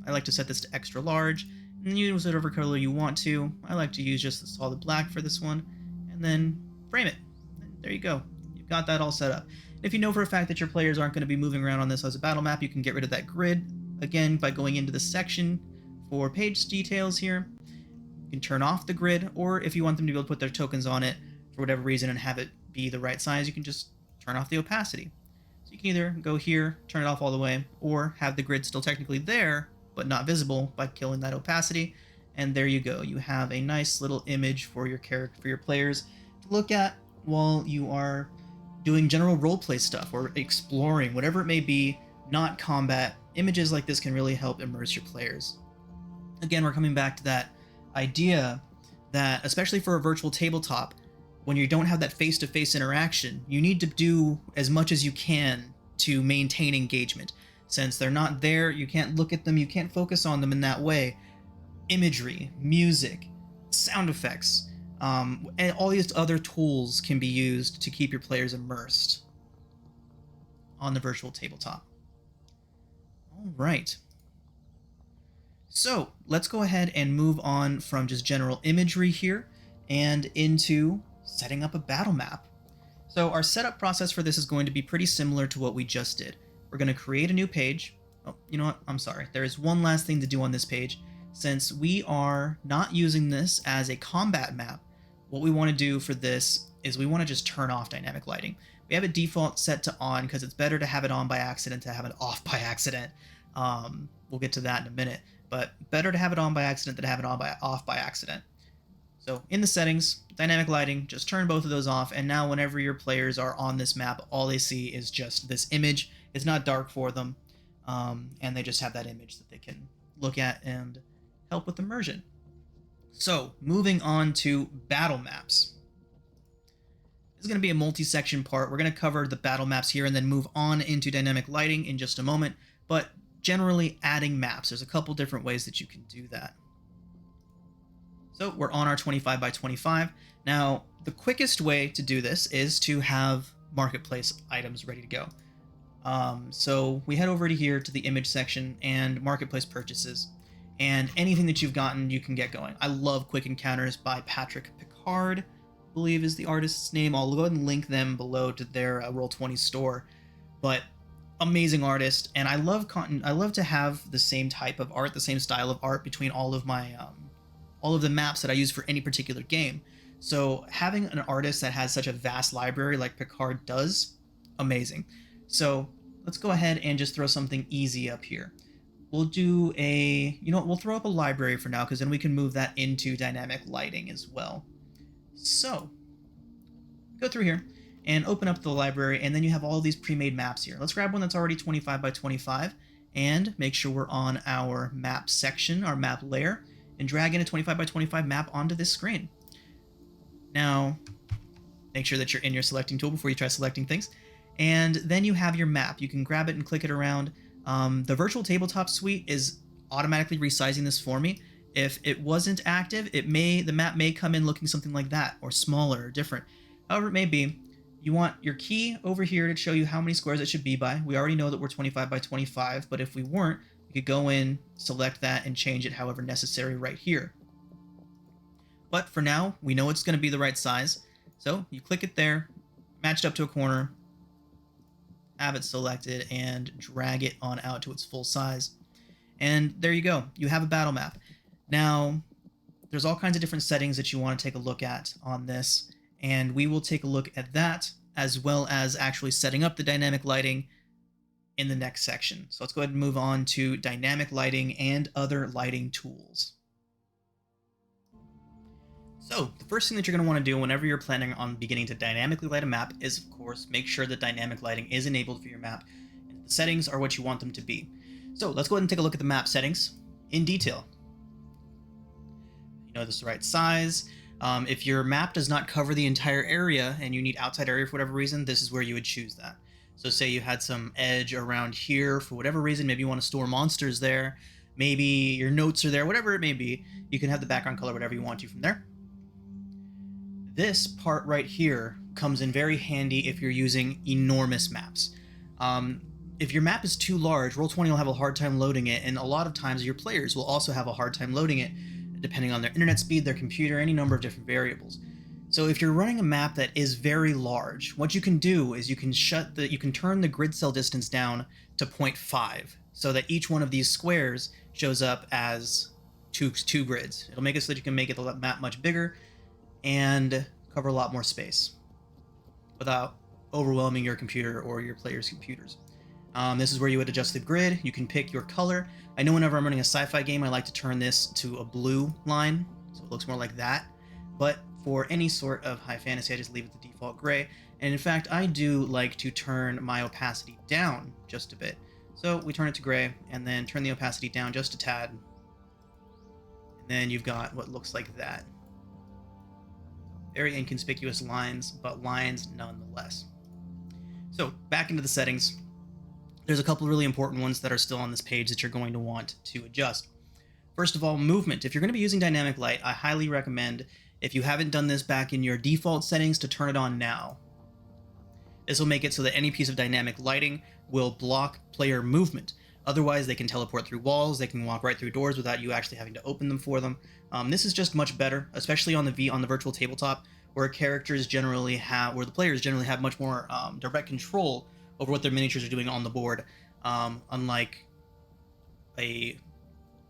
I like to set this to extra large, and use whatever color you want to. I like to use just the solid black for this one, and then frame it. And there you go. You've got that all set up. If you know for a fact that your players aren't going to be moving around on this as a battle map, you can get rid of that grid, again, by going into the section for page details here, You can turn off the grid, or if you want them to be able to put their tokens on it for whatever reason and have it be the right size, you can just turn off the opacity. So you can either go here, turn it off all the way, or have the grid still technically there, but not visible by killing that opacity. And there you go. You have a nice little image for your character, for your players to look at while you are doing general roleplay stuff or exploring, whatever it may be, not combat. Images like this can really help immerse your players. Again, we're coming back to that idea that, especially for a virtual tabletop, when you don't have that face-to-face interaction, you need to do as much as you can to maintain engagement. Since they're not there, you can't look at them, you can't focus on them in that way. Imagery, music, sound effects, and all these other tools can be used to keep your players immersed on the virtual tabletop. All right. So let's go ahead and move on from just general imagery here and into setting up a battle map. So our setup process for this is going to be pretty similar to what we just did. We're going to create a new page. Oh, you know what? I'm sorry. There is one last thing to do on this page. Since we are not using this as a combat map, what we want to do for this is we want to just turn off dynamic lighting. We have it default set to on because it's better to have it on by accident than to have it off by accident. We'll get to that in a minute, but better to have it on by accident than to have it off by accident. So in the settings, dynamic lighting, just turn both of those off, and now whenever your players are on this map, all they see is just this image. It's not dark for them, and they just have that image that they can look at and help with immersion. So moving on to battle maps. This is going to be a multi-section part. We're going to cover the battle maps here and then move on into dynamic lighting in just a moment, but generally adding maps. There's a couple different ways that you can do that. So we're on our 25 by 25. Now, the quickest way to do this is to have marketplace items ready to go. So we head over to here to the image section and marketplace purchases. And anything that you've gotten, you can get going. I love Quick Encounters by Patrick Picard, I believe is the artist's name. I'll go ahead and link them below to their Roll20 store. But amazing artist, and I love to have the same type of art, the same style of art between all of my all of the maps that I use for any particular game. So having an artist that has such a vast library like Picard does, amazing. So let's go ahead and just throw something easy up here. We'll do we'll throw up a library for now, because then we can move that into dynamic lighting as well. So go through here and open up the library, and then you have all these pre-made maps here. Let's grab one that's already 25 by 25 and make sure we're on our map section, our map layer, and drag in a 25 by 25 map onto this screen. Now, make sure that you're in your selecting tool before you try selecting things. And then you have your map. You can grab it and click it around. The virtual tabletop suite is automatically resizing this for me. If it wasn't active, the map may come in looking something like that, or smaller, or different. However it may be, you want your key over here to show you how many squares it should be by. We already know that we're 25 by 25, but if we weren't, you could go in, select that, and change it however necessary right here. But for now, we know it's going to be the right size. So you click it there, match it up to a corner, have it selected, and drag it on out to its full size. And there you go. You have a battle map. Now, there's all kinds of different settings that you want to take a look at on this, and we will take a look at that, as well as actually setting up the dynamic lighting in the next section. So let's go ahead and move on to dynamic lighting and other lighting tools. So the first thing that you're going to want to do whenever you're planning on beginning to dynamically light a map is, of course, make sure that dynamic lighting is enabled for your map, and the settings are what you want them to be. So let's go ahead and take a look at the map settings in detail. You know this is the right size. If your map does not cover the entire area and you need outside area for whatever reason, this is where you would choose that. So say you had some edge around here for whatever reason, maybe you want to store monsters there, maybe your notes are there, whatever it may be, you can have the background color whatever you want to from there. This part right here comes in very handy if you're using enormous maps. If your map is too large, Roll20 will have a hard time loading it, and a lot of times your players will also have a hard time loading it, depending on their internet speed, their computer, any number of different variables. So if you're running a map that is very large, what you can do is you can turn the grid cell distance down to 0.5 so that each one of these squares shows up as two grids. It'll make it so that you can make the map much bigger and cover a lot more space without overwhelming your computer or your players' computers. This is where you would adjust the grid. You can pick your color. I know whenever I'm running a sci-fi game, I like to turn this to a blue line, so it looks more like that. But for any sort of high fantasy, I just leave it the default gray. And in fact, I do like to turn my opacity down just a bit. So we turn it to gray, and then turn the opacity down just a tad. And then you've got what looks like that. Very inconspicuous lines, but lines nonetheless. So back into the settings. There's a couple really important ones that are still on this page that you're going to want to adjust. First of all, movement. If you're going to be using dynamic light, I highly recommend, if you haven't done this back in your default settings, to turn it on now. This will make it so that any piece of dynamic lighting will block player movement. Otherwise, they can teleport through walls, they can walk right through doors without you actually having to open them for them. This is just much better, especially on the virtual tabletop, where the players generally have much more direct control over what their miniatures are doing on the board, unlike in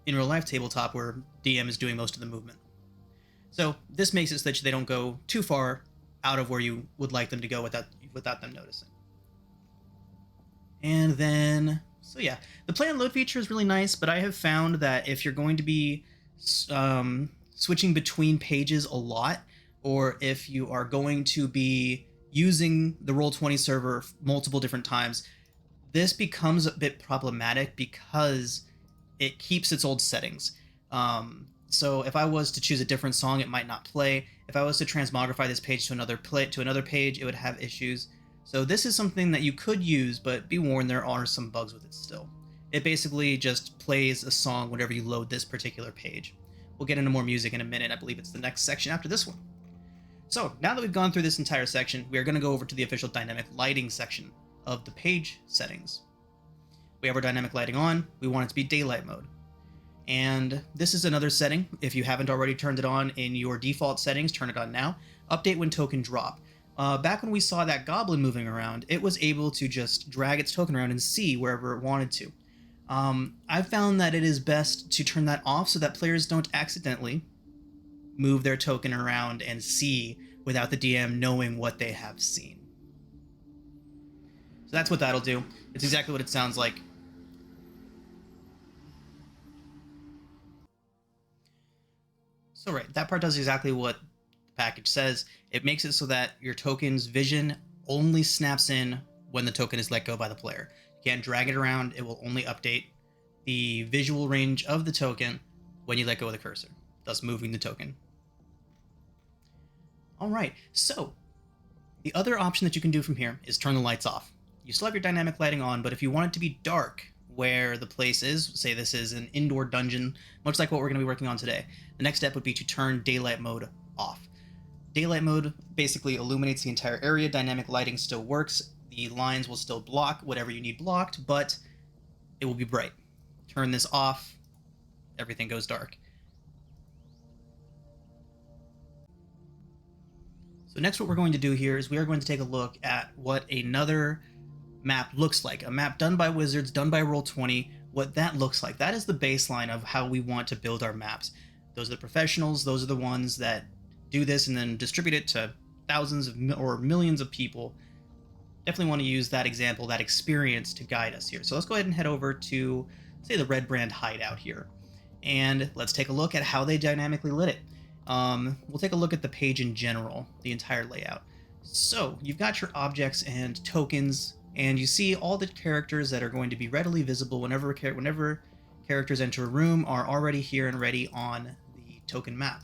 real life tabletop where DM is doing most of the movement. So this makes it so that they don't go too far out of where you would like them to go without them noticing. And then, so yeah, the play and load feature is really nice, but I have found that if you're going to be switching between pages a lot, or if you are going to be using the Roll20 server multiple different times, this becomes a bit problematic because it keeps its old settings. So if I was to choose a different song, it might not play. If I was to transmogrify this page to another page, it would have issues. So this is something that you could use, but be warned, there are some bugs with it still. It basically just plays a song whenever you load this particular page. We'll get into more music in a minute. I believe it's the next section after this one. So now that we've gone through this entire section, we are going to go over to the official dynamic lighting section of the page settings. We have our dynamic lighting on. We want it to be daylight mode. And this is another setting. If you haven't already turned it on in your default settings, turn it on now. Update when token drop. Back when we saw that goblin moving around, it was able to just drag its token around and see wherever it wanted to. I've found that it is best to turn that off so that players don't accidentally move their token around and see without the DM knowing what they have seen. So that's what that'll do. It's exactly what it sounds like. So right, that part does exactly what the package says. It makes it so that your token's vision only snaps in when the token is let go by the player. You can't drag it around. It will only update the visual range of the token when you let go of the cursor, thus moving the token. All right, so the other option that you can do from here is turn the lights off. You still have your dynamic lighting on, but if you want it to be dark where the place is, say this is an indoor dungeon, much like what we're going to be working on today, the next step would be to turn daylight mode off. Daylight mode basically illuminates the entire area. Dynamic lighting still works. The lines will still block whatever you need blocked, but it will be bright. Turn this off, everything goes dark. So next what we're going to do here is we are going to take a look at what another map looks like. A map done by Wizards, done by Roll20, what that looks like. That is the baseline of how we want to build our maps. Those are the professionals, those are the ones that do this and then distribute it to thousands or millions of people. Definitely want to use that example, that experience to guide us here. So let's go ahead and head over to, say, the Red Brand hideout here. And let's take a look at how they dynamically lit it. We'll take a look at the page in general, the entire layout. So you've got your objects and tokens, and you see all the characters that are going to be readily visible whenever characters enter a room are already here and ready on the token map.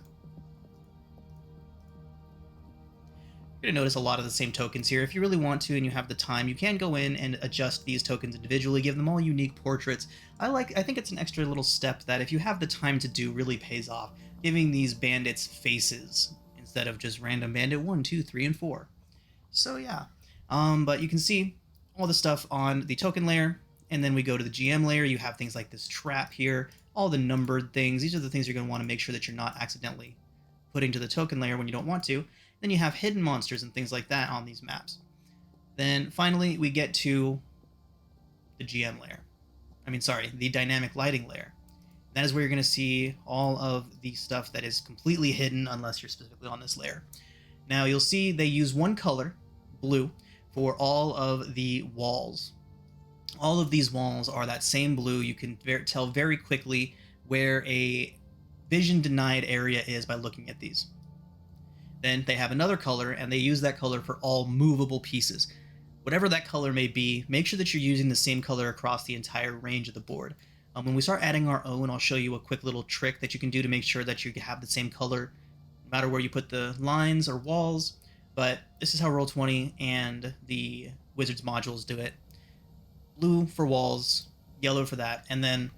You're going to notice a lot of the same tokens here. If you really want to and you have the time, you can go in and adjust these tokens individually, give them all unique portraits. I think it's an extra little step that if you have the time to do really pays off, giving these bandits faces instead of just random bandit 1, 2, 3, and 4. So yeah, but you can see all the stuff on the token layer, and then we go to the GM layer. You have things like this trap here, all the numbered things. These are the things you're going to want to make sure that you're not accidentally putting to the token layer when you don't want to. Then you have hidden monsters and things like that on these maps. Then finally we get to the GM layer. The dynamic lighting layer. That is where you're going to see all of the stuff that is completely hidden unless you're specifically on this layer. Now you'll see they use one color, blue, for all of the walls. All of these walls are that same blue. You can tell very quickly where a vision denied area is by looking at these. Then they have another color, and they use that color for all movable pieces. Whatever that color may be, make sure that you're using the same color across the entire range of the board. When we start adding our own, I'll show you a quick little trick that you can do to make sure that you have the same color no matter where you put the lines or walls. But this is how Roll20 and the Wizards modules do it. Blue for walls, yellow for that, and then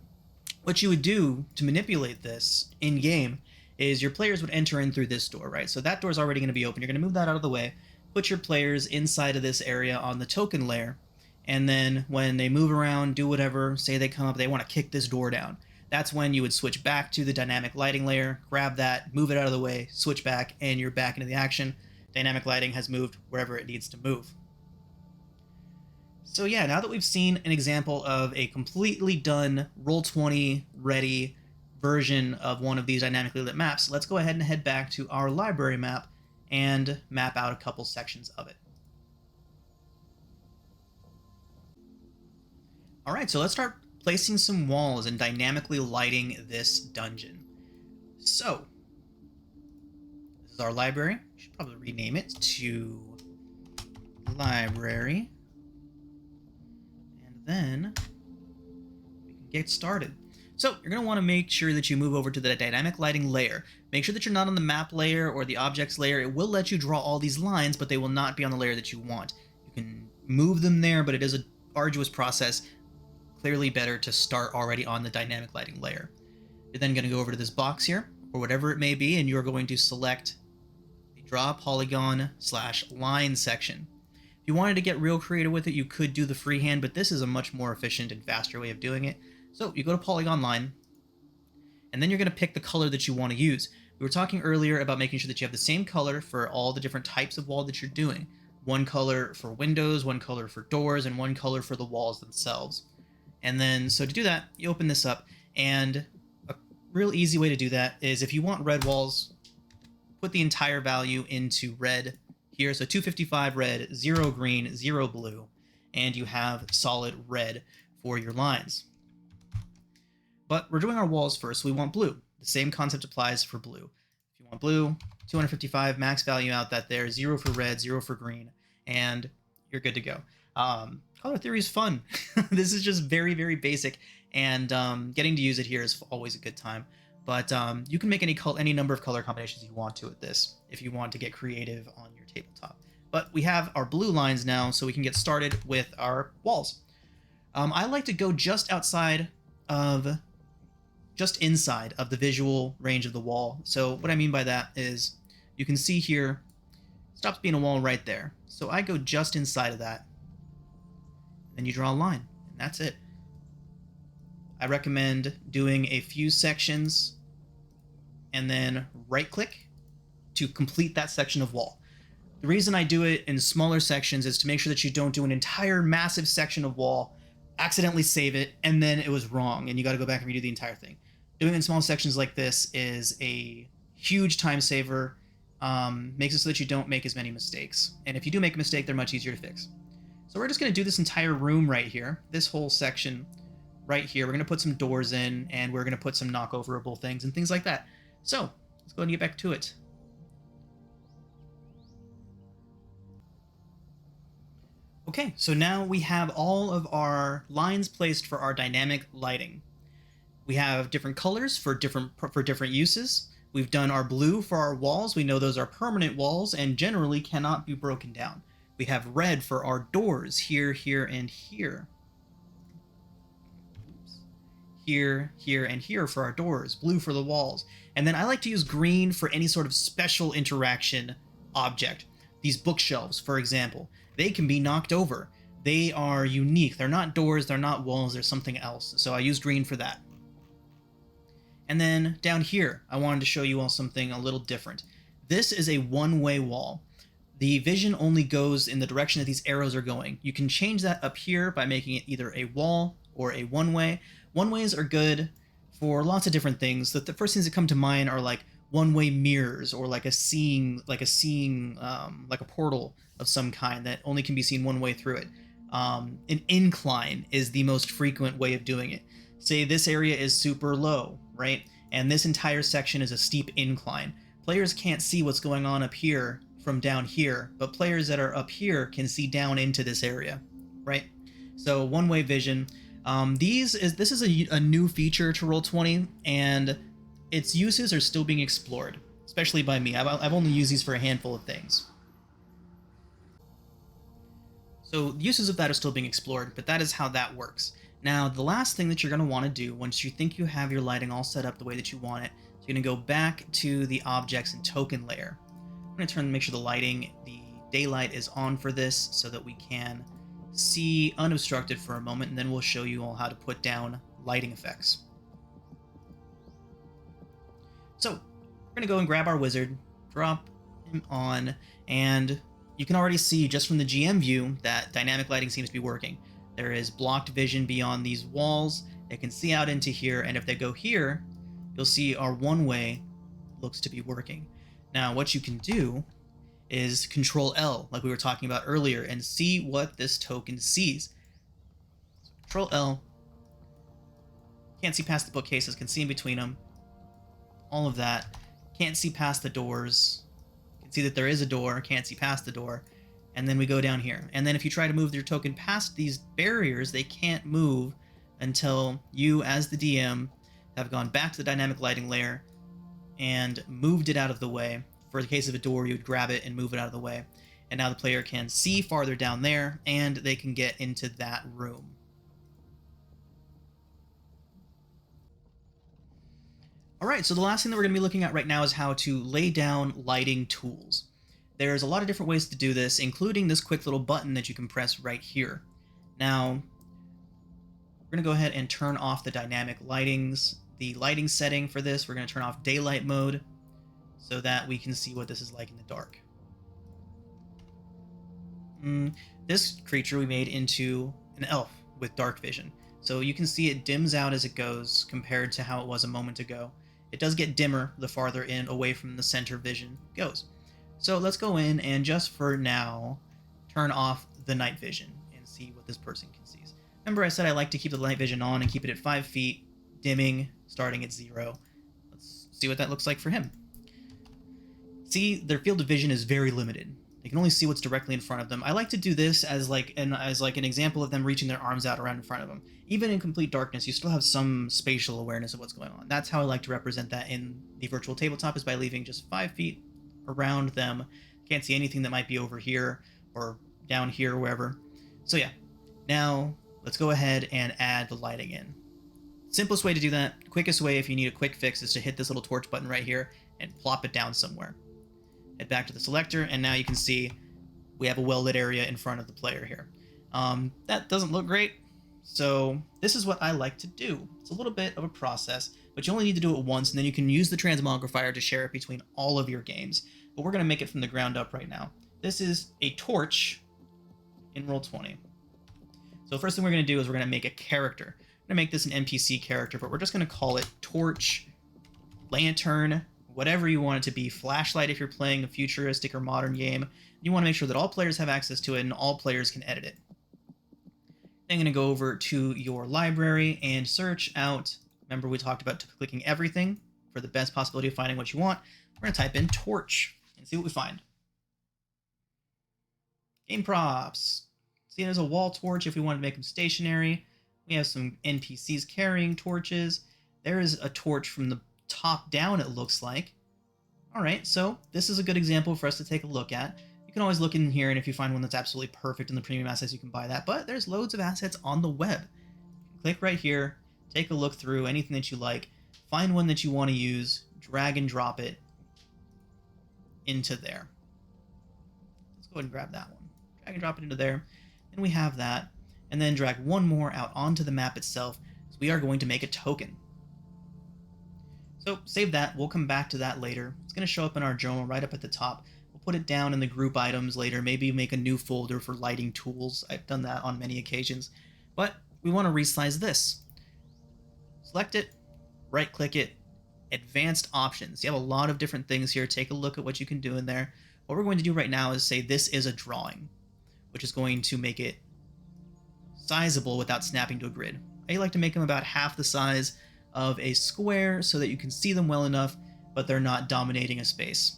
what you would do to manipulate this in-game is your players would enter in through this door, right? So that door is already going to be open. You're going to move that out of the way, put your players inside of this area on the token layer, and then when they move around, do whatever, say they come up, they want to kick this door down. That's when you would switch back to the dynamic lighting layer, grab that, move it out of the way, switch back, and you're back into the action. Dynamic lighting has moved wherever it needs to move. So yeah, now that we've seen an example of a completely done Roll20 ready version of one of these dynamically lit maps, let's go ahead and head back to our library map and map out a couple sections of it. Alright, so let's start placing some walls and dynamically lighting this dungeon. So, this is our library. We should probably rename it to library. And then we can get started. So you're going to want to make sure that you move over to the dynamic lighting layer. Make sure that you're not on the map layer or the objects layer. It will let you draw all these lines, but they will not be on the layer that you want. You can move them there, but it is an arduous process. Clearly better to start already on the dynamic lighting layer. You're then going to go over to this box here, or whatever it may be, and you're going to select the draw polygon / line section. If you wanted to get real creative with it, you could do the freehand, but this is a much more efficient and faster way of doing it. So you go to polygon line, and then you're going to pick the color that you want to use. We were talking earlier about making sure that you have the same color for all the different types of wall that you're doing. One color for windows, one color for doors, and one color for the walls themselves. And then, so to do that, you open this up, and a real easy way to do that is if you want red walls, put the entire value into red here. So 255 red, 0 green, 0 blue, and you have solid red for your lines. But we're doing our walls first, so we want blue. The same concept applies for blue. If you want blue, 255 max value out that there, 0 for red, 0 for green, and you're good to go. Color theory is fun. This is just very, very basic, and getting to use it here is always a good time. But you can make any number of color combinations you want to with this if you want to get creative on your tabletop. But we have our blue lines now, so we can get started with our walls. I like to go just inside of the visual range of the wall. So what I mean by that is you can see here, it stops being a wall right there. So I go just inside of that. Then you draw a line, and that's it. I recommend doing a few sections and then right-click to complete that section of wall. The reason I do it in smaller sections is to make sure that you don't do an entire massive section of wall, accidentally save it, and then it was wrong, and you got to go back and redo the entire thing. Doing it in small sections like this is a huge time saver, makes it so that you don't make as many mistakes. And if you do make a mistake, they're much easier to fix. So we're just going to do this entire room right here, this whole section right here. We're going to put some doors in, and we're going to put some knockoverable things and things like that. So let's go ahead and get back to it. Okay, so now we have all of our lines placed for our dynamic lighting. We have different colors for different uses. We've done our blue for our walls. We know those are permanent walls and generally cannot be broken down. We have red for our doors here, here, and here. Oops. Here, here, and here for our doors. Blue for the walls. And then I like to use green for any sort of special interaction object. These bookshelves, for example, they can be knocked over. They are unique. They're not doors, they're not walls, they're something else. So I use green for that. And then down here, I wanted to show you all something a little different. This is a one-way wall. The vision only goes in the direction that these arrows are going. You can change that up here by making it either a wall or a one-way. One-ways are good for lots of different things. The first things that come to mind are like one-way mirrors, or like a portal of some kind that only can be seen one way through it. An incline is the most frequent way of doing it. Say this area is super low, right? And this entire section is a steep incline. Players can't see what's going on up here from down here, but players that are up here can see down into this area, right? So one-way vision. This is a new feature to Roll20, and its uses are still being explored, especially by me. I've only used these for a handful of things. So uses of that are still being explored, but that is how that works. Now, the last thing that you're going to want to do once you think you have your lighting all set up the way that you want it, is you're going to go back to the objects and token layer. I'm going to make sure the daylight is on for this so that we can see unobstructed for a moment, and then we'll show you all how to put down lighting effects. So we're going to go and grab our wizard, drop him on, and you can already see just from the GM view that dynamic lighting seems to be working. There is blocked vision beyond these walls. They can see out into here, and if they go here, you'll see our one-way looks to be working. Now, what you can do is Control L, like we were talking about earlier, and see what this token sees. So Control L. Can't see past the bookcases, can see in between them. All of that. Can't see past the doors. Can see that there is a door, can't see past the door. And then we go down here. And then if you try to move your token past these barriers, they can't move until you, as the DM, have gone back to the dynamic lighting layer and moved it out of the way. For the case of a door, you would grab it and move it out of the way. And now the player can see farther down there, and they can get into that room. Alright, so the last thing that we're going to be looking at right now is how to lay down lighting tools. There's a lot of different ways to do this, including this quick little button that you can press right here. Now, we're going to go ahead and turn off the dynamic lightings. The lighting setting for this, we're going to turn off daylight mode so that we can see what this is like in the dark. This creature we made into an elf with dark vision. So you can see it dims out as it goes compared to how it was a moment ago. It does get dimmer the farther in away from the center vision goes. So let's go in and just for now turn off the night vision and see what this person can see. Remember I said I like to keep the night vision on and keep it at 5 feet, dimming, starting at 0. Let's see what that looks like for him. See, their field of vision is very limited. They can only see what's directly in front of them. I like to do this as like an example of them reaching their arms out around in front of them. Even in complete darkness, you still have some spatial awareness of what's going on. That's how I like to represent that in the virtual tabletop, is by leaving just 5 feet around them. Can't see anything that might be over here or down here or wherever. So yeah, now let's go ahead and add the lighting in. Simplest way to do that, quickest way if you need a quick fix, is to hit this little torch button right here and plop it down somewhere. Head back to the selector, and now you can see we have a well-lit area in front of the player here. That doesn't look great, so this is what I like to do. It's a little bit of a process, but you only need to do it once, and then you can use the transmogrifier to share it between all of your games. But we're going to make it from the ground up right now. This is a torch in Roll20. So first thing we're going to do is we're going to make a character. I'm going to make this an NPC character, but we're just going to call it Torch, Lantern, whatever you want it to be, flashlight if you're playing a futuristic or modern game. You want to make sure that all players have access to it and all players can edit it. Then I'm going to go over to your library and search out, remember we talked about clicking everything for the best possibility of finding what you want. We're going to type in torch and see what we find. Game props. See, there's a wall torch if we want to make them stationary. We have some NPCs carrying torches. There is a torch from the top down, it looks like. Alright, so this is a good example for us to take a look at. You can always look in here, and if you find one that's absolutely perfect in the premium assets, you can buy that, but there's loads of assets on the web. Click right here, take a look through anything that you like, find one that you want to use, drag and drop it into there. Let's go ahead and grab that one. Drag and drop it into there, and we have that, and then drag one more out onto the map itself, so we are going to make a token. So save that, we'll come back to that later. It's going to show up in our journal right up at the top. We'll put it down in the group items later, maybe make a new folder for lighting tools. I've done that on many occasions. But we want to resize this. Select it, right click it, advanced options. You have a lot of different things here. Take a look at what you can do in there. What we're going to do right now is say this is a drawing, which is going to make it sizable without snapping to a grid. I like to make them about half the size of a square so that you can see them well enough, but they're not dominating a space.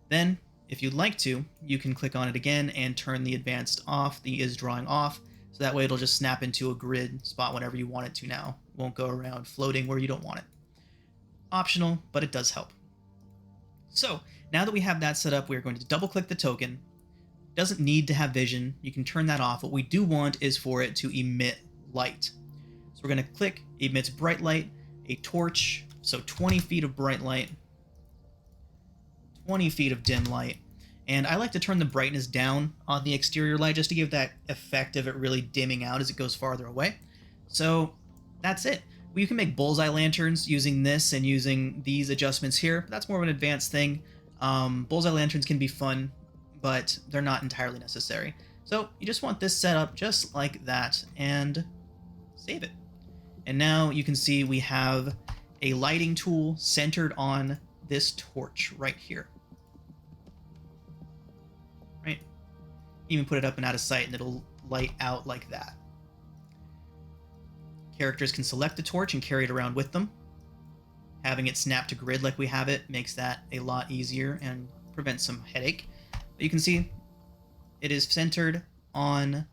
Then, if you'd like to, you can click on it again and turn the advanced off, the is drawing off, so that way it'll just snap into a grid spot whenever you want it to now. It won't go around floating where you don't want it. Optional, but it does help. So, now that we have that set up, we're going to double click the token. It doesn't need to have vision. You can turn that off. What we do want is for it to emit light. So we're going to click emits bright light, a torch, so 20 feet of bright light, 20 feet of dim light. And I like to turn the brightness down on the exterior light just to give that effect of it really dimming out as it goes farther away. So that's it. You can make bullseye lanterns using this and using these adjustments here. That's more of an advanced thing. Bullseye lanterns can be fun, but they're not entirely necessary. So you just want this set up just like that and save it. And now you can see we have a lighting tool centered on this torch right here. Right? Even put it up and out of sight and it'll light out like that. Characters can select the torch and carry it around with them. Having it snap to grid like we have it makes that a lot easier and prevents some headache. But you can see it is centered on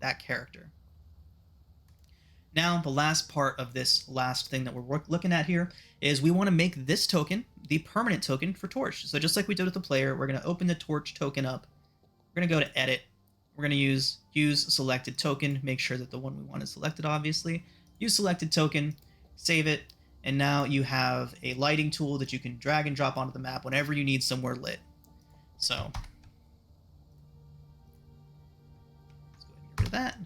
that character. Now, the last part of this last thing that we're looking at here is we want to make this token the permanent token for Torch. So just like we did with the player, we're going to open the Torch token up. We're going to go to Edit. We're going to use Selected Token. Make sure that the one we want is selected, obviously. Use Selected Token. Save it. And now you have a lighting tool that you can drag and drop onto the map whenever you need somewhere lit. So let's go ahead and get rid of that.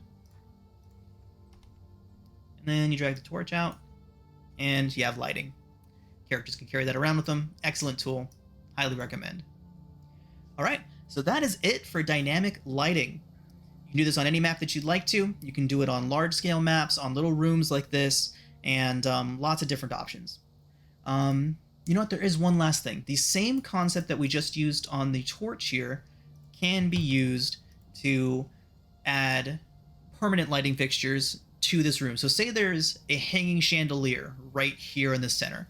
And then you drag the torch out, and you have lighting. Characters can carry that around with them. Excellent tool. Highly recommend. All right, so that is it for dynamic lighting. You can do this on any map that you'd like to. You can do it on large-scale maps, on little rooms like this, and lots of different options. You know what? There is one last thing. The same concept that we just used on the torch here can be used to add permanent lighting fixtures to this room. So say there's a hanging chandelier right here in the center.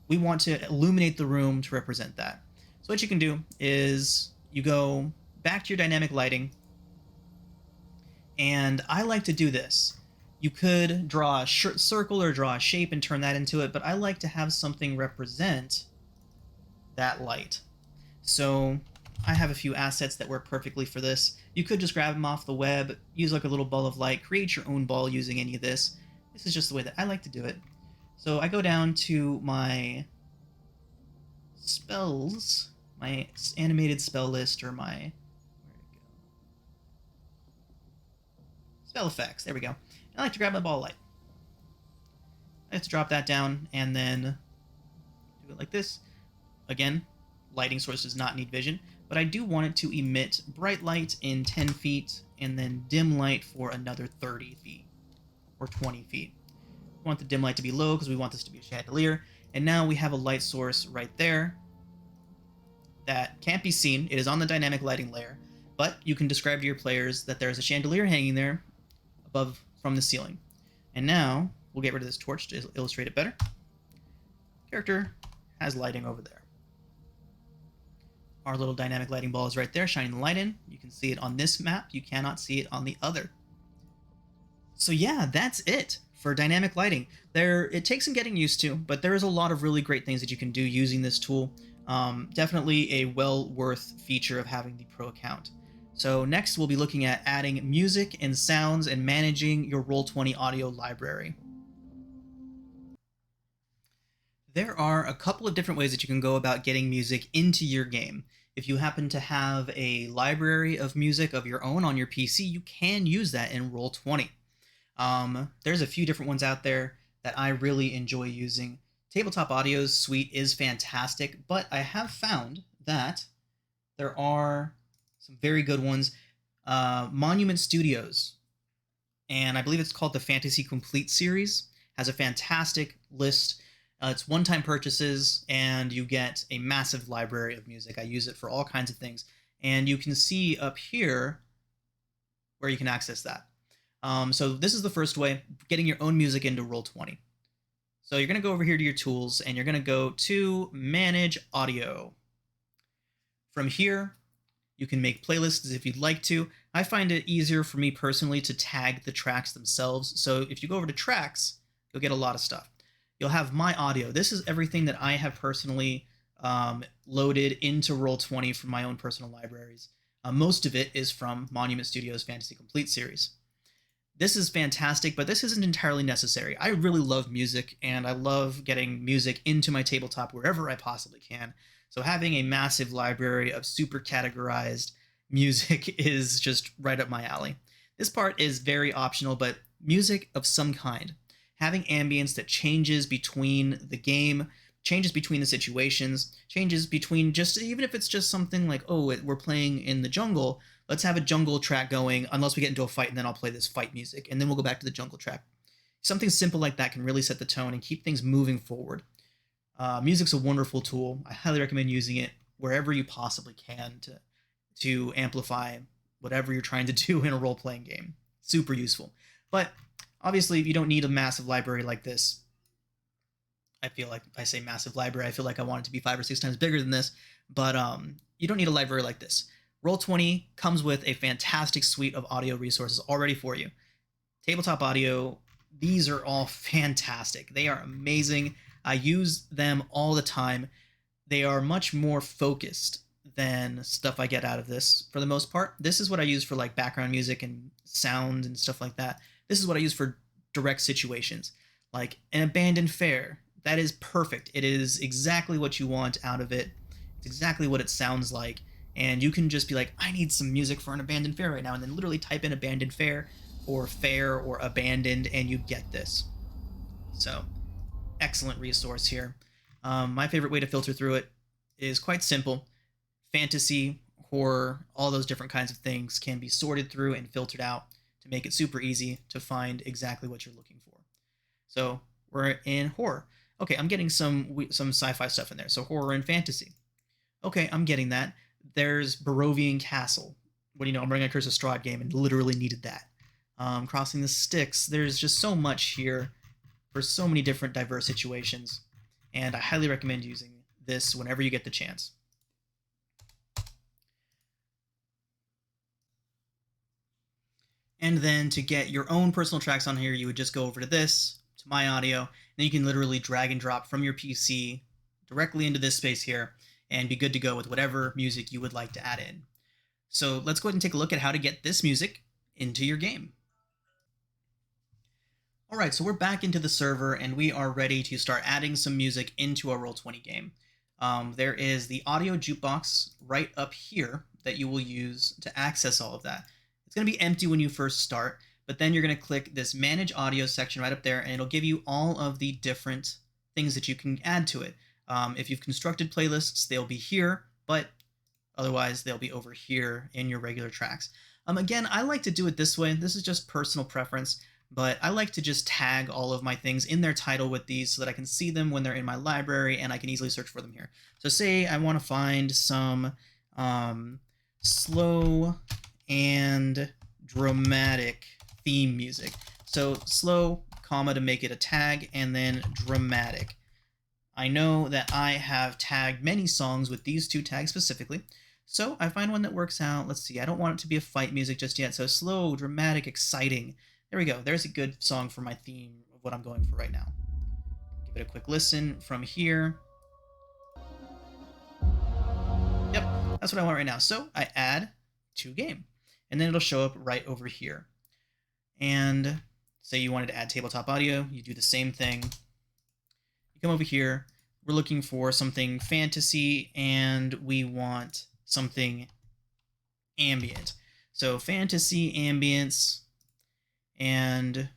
We want to illuminate the room to represent that. So what you can do is you go back to your dynamic lighting, and I like to do this. You could draw a circle or draw a shape and turn that into it, but I like to have something represent that light. So I have a few assets that work perfectly for this. You could just grab them off the web, use like a little ball of light, create your own ball using any of this. This is just the way that I like to do it. So I go down to my spells, my animated spell list, or my, where'd it go? Spell effects, there we go. I like to grab my ball of light. I have to drop that down and then do it like this. Again, lighting source does not need vision, but I do want it to emit bright light in 10 feet and then dim light for another 30 feet or 20 feet. We want the dim light to be low because we want this to be a chandelier. And now we have a light source right there that can't be seen. It is on the dynamic lighting layer, but you can describe to your players that there's a chandelier hanging there above from the ceiling. And now we'll get rid of this torch to illustrate it better. Character has lighting over there. Our little dynamic lighting ball is right there, shining the light in. You can see it on this map. You cannot see it on the other. So yeah, that's it for dynamic lighting. It takes some getting used to, but there is a lot of really great things that you can do using this tool. Definitely a well worth feature of having the pro account. So next we'll be looking at adding music and sounds and managing your Roll20 audio library. There are a couple of different ways that you can go about getting music into your game. If you happen to have a library of music of your own on your PC, you can use that in Roll20. There's a few different ones out there that I really enjoy using. Tabletop Audio's suite is fantastic, but I have found that there are some very good ones. Monument Studios, and I believe it's called the Fantasy Complete series, has a fantastic list It's one-time purchases, and you get a massive library of music. I use it for all kinds of things. And you can see up here where you can access that. So this is the first way, getting your own music into Roll20. So you're going to go over here to your tools, and you're going to go to Manage Audio. From here, you can make playlists if you'd like to. I find it easier for me personally to tag the tracks themselves. So if you go over to tracks, you'll get a lot of stuff. You'll have my audio. This is everything that I have personally loaded into Roll20 from my own personal libraries. Most of it is from Monument Studios' Fantasy Complete series. This is fantastic, but this isn't entirely necessary. I really love music, and I love getting music into my tabletop wherever I possibly can. So having a massive library of super categorized music is just right up my alley. This part is very optional, but music of some kind. Having ambience that changes between the game, changes between the situations, changes between just, even if it's just something like, oh, we're playing in the jungle, let's have a jungle track going unless we get into a fight, and then I'll play this fight music, and then we'll go back to the jungle track. Something simple like that can really set the tone and keep things moving forward. Music's a wonderful tool. I highly recommend using it wherever you possibly can to amplify whatever you're trying to do in a role-playing game. Super useful. But obviously, you don't need a massive library like this. I feel like I say massive library. I feel like I want it to be 5 or 6 times bigger than this. But you don't need a library like this. Roll20 comes with a fantastic suite of audio resources already for you. Tabletop audio, these are all fantastic. They are amazing. I use them all the time. They are much more focused than stuff I get out of this for the most part. This is what I use for like background music and sound and stuff like that. This is what I use for direct situations, like an abandoned fair. That is perfect. It is exactly what you want out of it. It's exactly what it sounds like. And you can just be like, I need some music for an abandoned fair right now, and then literally type in abandoned fair or abandoned, and you get this. So, excellent resource here. My favorite way to filter through it is quite simple. Fantasy, horror, all those different kinds of things can be sorted through and filtered out to make it super easy to find exactly what you're looking for. So, we're in horror. Okay, I'm getting some sci-fi stuff in there. So, horror and fantasy. Okay, I'm getting that. There's Barovian Castle. What do you know? I'm running a Curse of Strahd game and literally needed that. Crossing the Styx. There's just so much here for so many different diverse situations, and I highly recommend using this whenever you get the chance. And then to get your own personal tracks on here, you would just go over to this, to My Audio, and then you can literally drag and drop from your PC directly into this space here, and be good to go with whatever music you would like to add in. So let's go ahead and take a look at how to get this music into your game. All right, so we're back into the server, and we are ready to start adding some music into our Roll20 game. There is the audio jukebox right up here that you will use to access all of that. It's going to be empty when you first start, but then you're going to click this Manage Audio section right up there, and it'll give you all of the different things that you can add to it. If you've constructed playlists, they'll be here, but otherwise they'll be over here in your regular tracks. Again, I like to do it this way. This is just personal preference, but I like to just tag all of my things in their title with these so that I can see them when they're in my library and I can easily search for them here. So say I want to find some slow and dramatic theme music. So slow, comma, to make it a tag, and then dramatic. I know that I have tagged many songs with these two tags specifically, so I find one that works out. Let's see, I don't want it to be a fight music just yet, so slow, dramatic, exciting. There we go. There's a good song for my theme of what I'm going for right now. Give it a quick listen from here. Yep, that's what I want right now. So I add to game, and then it'll show up right over here. And say you wanted to add tabletop audio, you do the same thing. You come over here, we're looking for something fantasy, and we want something ambient. So fantasy, ambience, and,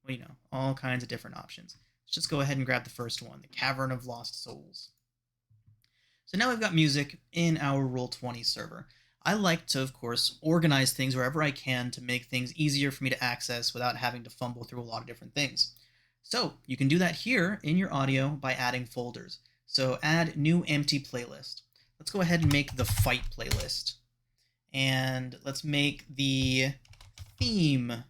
well, you know, all kinds of different options. Let's just go ahead and grab the first one, the Cavern of Lost Souls. So now we've got music in our Roll20 server. I like to, of course, organize things wherever I can to make things easier for me to access without having to fumble through a lot of different things. So you can do that here in your audio by adding folders. So add new empty playlist. Let's go ahead and make the fight playlist. And let's make the theme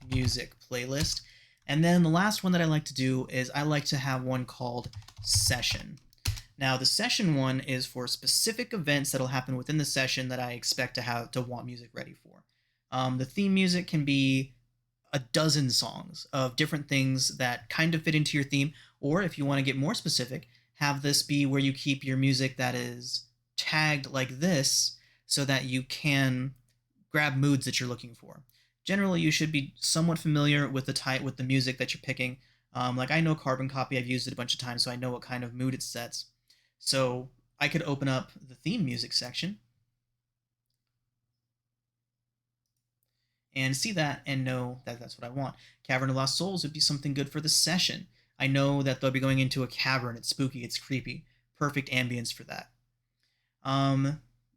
music playlist. And then the last one that I like to do is I like to have one called session. Now the session one is for specific events that'll happen within the session that I expect to want music ready for. The theme music can be a dozen songs of different things that kind of fit into your theme, or if you want to get more specific, have this be where you keep your music that is tagged like this so that you can grab moods that you're looking for. Generally, you should be somewhat familiar with the music that you're picking. Like I know Carbon Copy, I've used it a bunch of times, so I know what kind of mood it sets. So I could open up the theme music section and see that and know that that's what I want. Cavern of Lost Souls would be something good for the session. I know that they'll be going into a cavern. It's spooky. It's creepy. Perfect ambience for that.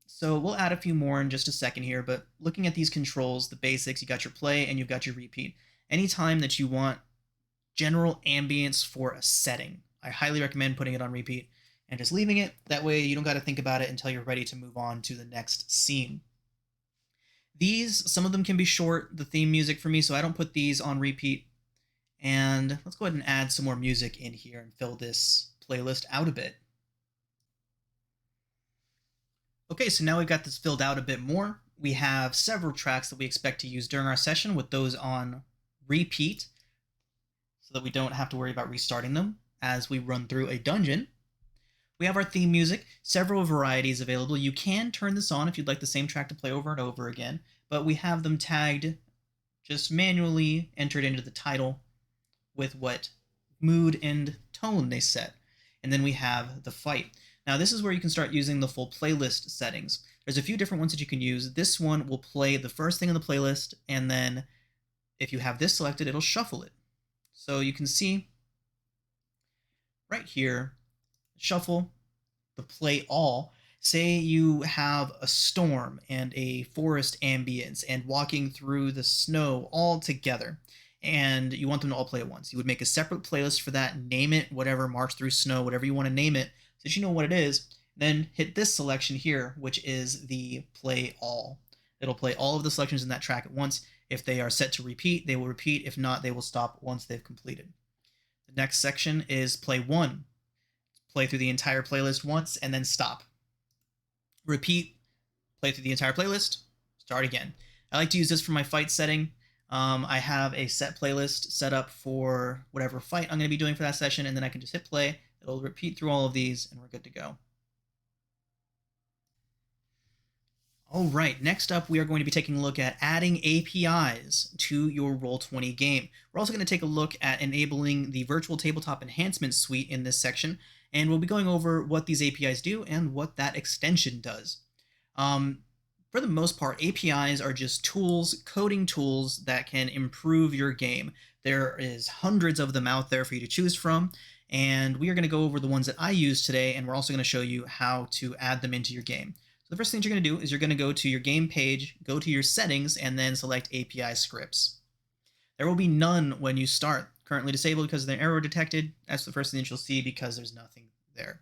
So we'll add a few more in just a second here, but looking at these controls, the basics, you got your play and you've got your repeat. Anytime that you want general ambience for a setting, I highly recommend putting it on repeat and just leaving it. That way you don't got to think about it until you're ready to move on to the next scene. Some of them can be short, the theme music for me, so I don't put these on repeat. And let's go ahead and add some more music in here and fill this playlist out a bit. Okay, so now we've got this filled out a bit more. We have several tracks that we expect to use during our session with those on repeat so that we don't have to worry about restarting them as we run through a dungeon. We have our theme music, several varieties available. You can turn this on if you'd like the same track to play over and over again, but we have them tagged, just manually entered into the title with what mood and tone they set. And then we have the fight. Now this is where you can start using the full playlist settings. There's a few different ones that you can use. This one will play the first thing in the playlist, and then if you have this selected, it'll shuffle it. So you can see right here, shuffle, the play all. Say you have a storm and a forest ambience and walking through the snow all together, and you want them to all play at once. You would make a separate playlist for that, name it whatever, March Through Snow, whatever you want to name it, so that you know what it is. Then hit this selection here, which is the play all. It'll play all of the selections in that track at once. If they are set to repeat, they will repeat. If not, they will stop once they've completed. The next section is play one. Play through the entire playlist once and then stop. Repeat, play through the entire playlist, start again. I like to use this for my fight setting. I have a set playlist set up for whatever fight I'm going to be doing for that session, and then I can just hit play. It'll repeat through all of these, and we're good to go. All right, next up, we are going to be taking a look at adding APIs to your Roll20 game. We're also going to take a look at enabling the Virtual Tabletop Enhancement Suite in this section, and we'll be going over what these APIs do and what that extension does. For the most part, APIs are just tools, coding tools that can improve your game. There is hundreds of them out there for you to choose from, and we are going to go over the ones that I use today, and we're also going to show you how to add them into your game. So the first thing you're going to do is you're going to go to your game page, go to your settings, and then select API scripts. There will be none when you start. Currently disabled because of the error detected. That's the first thing that you'll see because there's nothing there.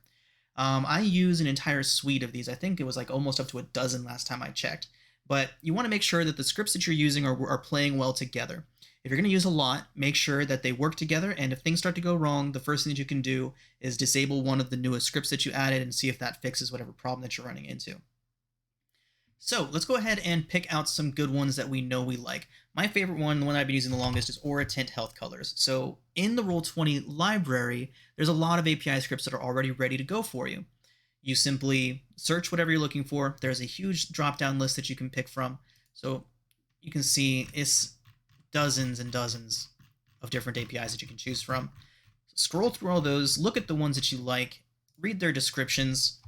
I use an entire suite of these. I think it was like almost up to a dozen last time I checked. But you want to make sure that the scripts that you're using are playing well together. If you're going to use a lot, make sure that they work together, and if things start to go wrong, the first thing that you can do is disable one of the newest scripts that you added and see if that fixes whatever problem that you're running into. So let's go ahead and pick out some good ones that we know we like. My favorite one, the one I've been using the longest, is Aura Tint Health Colors. So in the Roll20 library, there's a lot of API scripts that are already ready to go for you. You simply search whatever you're looking for. There's a huge drop-down list that you can pick from. So you can see it's dozens and dozens of different APIs that you can choose from. So scroll through all those, look at the ones that you like, read their descriptions,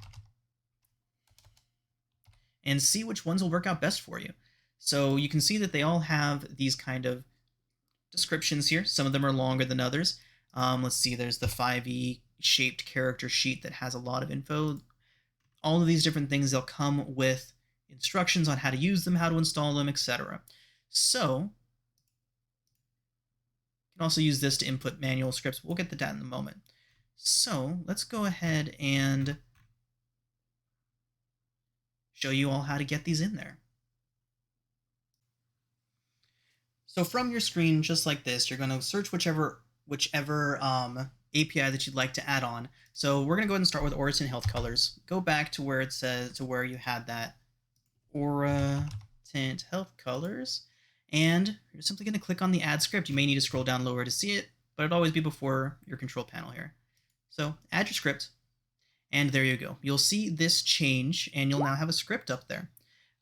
and see which ones will work out best for you. So you can see that they all have these kind of descriptions here. Some of them are longer than others. Let's see, there's the 5e shaped character sheet that has a lot of info. All of these different things, they'll come with instructions on how to use them, how to install them, etc. So can also use this to input manual scripts. We'll get to that in a moment. So let's go ahead and show you all how to get these in there. So from your screen, just like this, you're going to search whichever API that you'd like to add on. So we're going to go ahead and start with Aura Tint Health Colors. Go back to where it says, to where you had that Aura Tint Health Colors, and you're simply going to click on the add script. You may need to scroll down lower to see it, but it'll always be before your control panel here. So add your script, and there you go. You'll see this change, and you'll now have a script up there.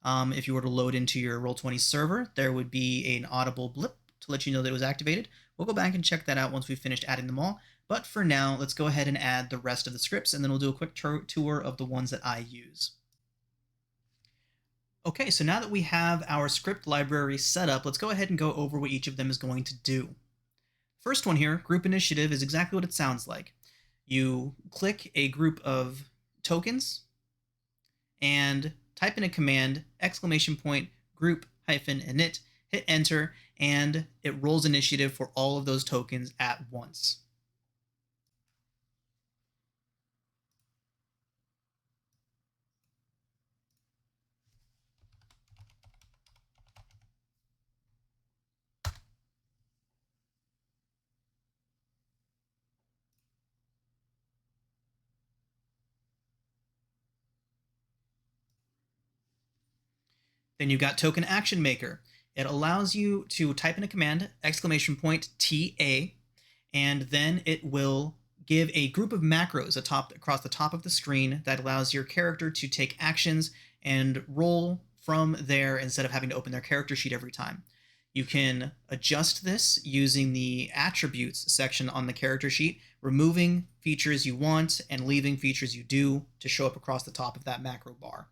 If you were to load into your Roll20 server, there would be an audible blip to let you know that it was activated. We'll go back and check that out once we've finished adding them all. But for now, let's go ahead and add the rest of the scripts, and then we'll do a quick tour of the ones that I use. Okay, so now that we have our script library set up, let's go ahead and go over what each of them is going to do. First one here, group initiative, is exactly what it sounds like. You click a group of tokens and type in a command, !group-init, hit enter, and it rolls initiative for all of those tokens at once. Then you've got Token Action Maker. It allows you to type in a command, !TA, and then it will give a group of macros across the top of the screen that allows your character to take actions and roll from there instead of having to open their character sheet every time. You can adjust this using the attributes section on the character sheet, removing features you want and leaving features you do to show up across the top of that macro bar.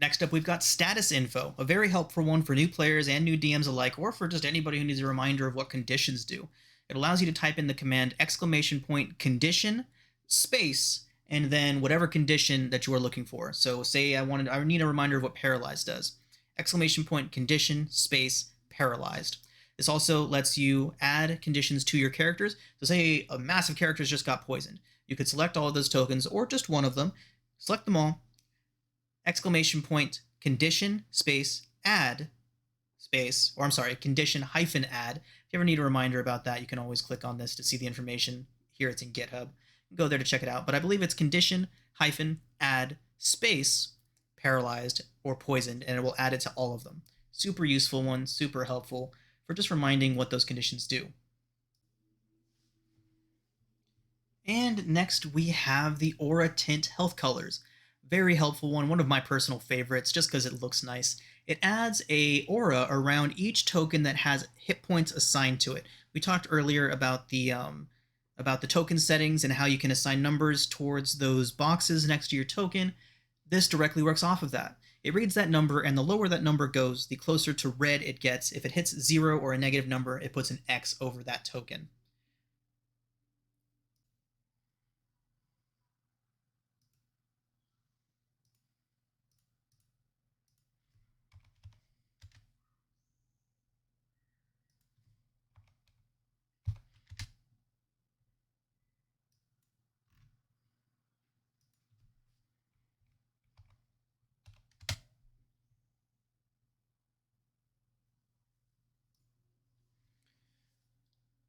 Next up, we've got status info, a very helpful one for new players and new DMs alike, or for just anybody who needs a reminder of what conditions do. It allows you to type in the command !condition space and then whatever condition that you are looking for. So say I need a reminder of what paralyzed does. !condition space paralyzed. This also lets you add conditions to your characters. So say a massive character's just got poisoned. You could select all of those tokens or just one of them, select them all, !condition space add space, or I'm sorry, condition hyphen add. If you ever need a reminder about that, you can always click on this to see the information. Here it's in GitHub. Go there to check it out. But I believe it's condition hyphen add space paralyzed or poisoned, and it will add it to all of them. Super useful one, super helpful for just reminding what those conditions do. And next we have the Aura Tint Health Colors. Very helpful one of my personal favorites just because it looks nice. It adds a aura around each token that has hit points assigned to it. We talked earlier about the token settings and how you can assign numbers towards those boxes next to your token. This directly works off of that. It reads that number, and the lower that number goes, the closer to red it gets. If it hits 0 or a negative number, it puts an X over that token.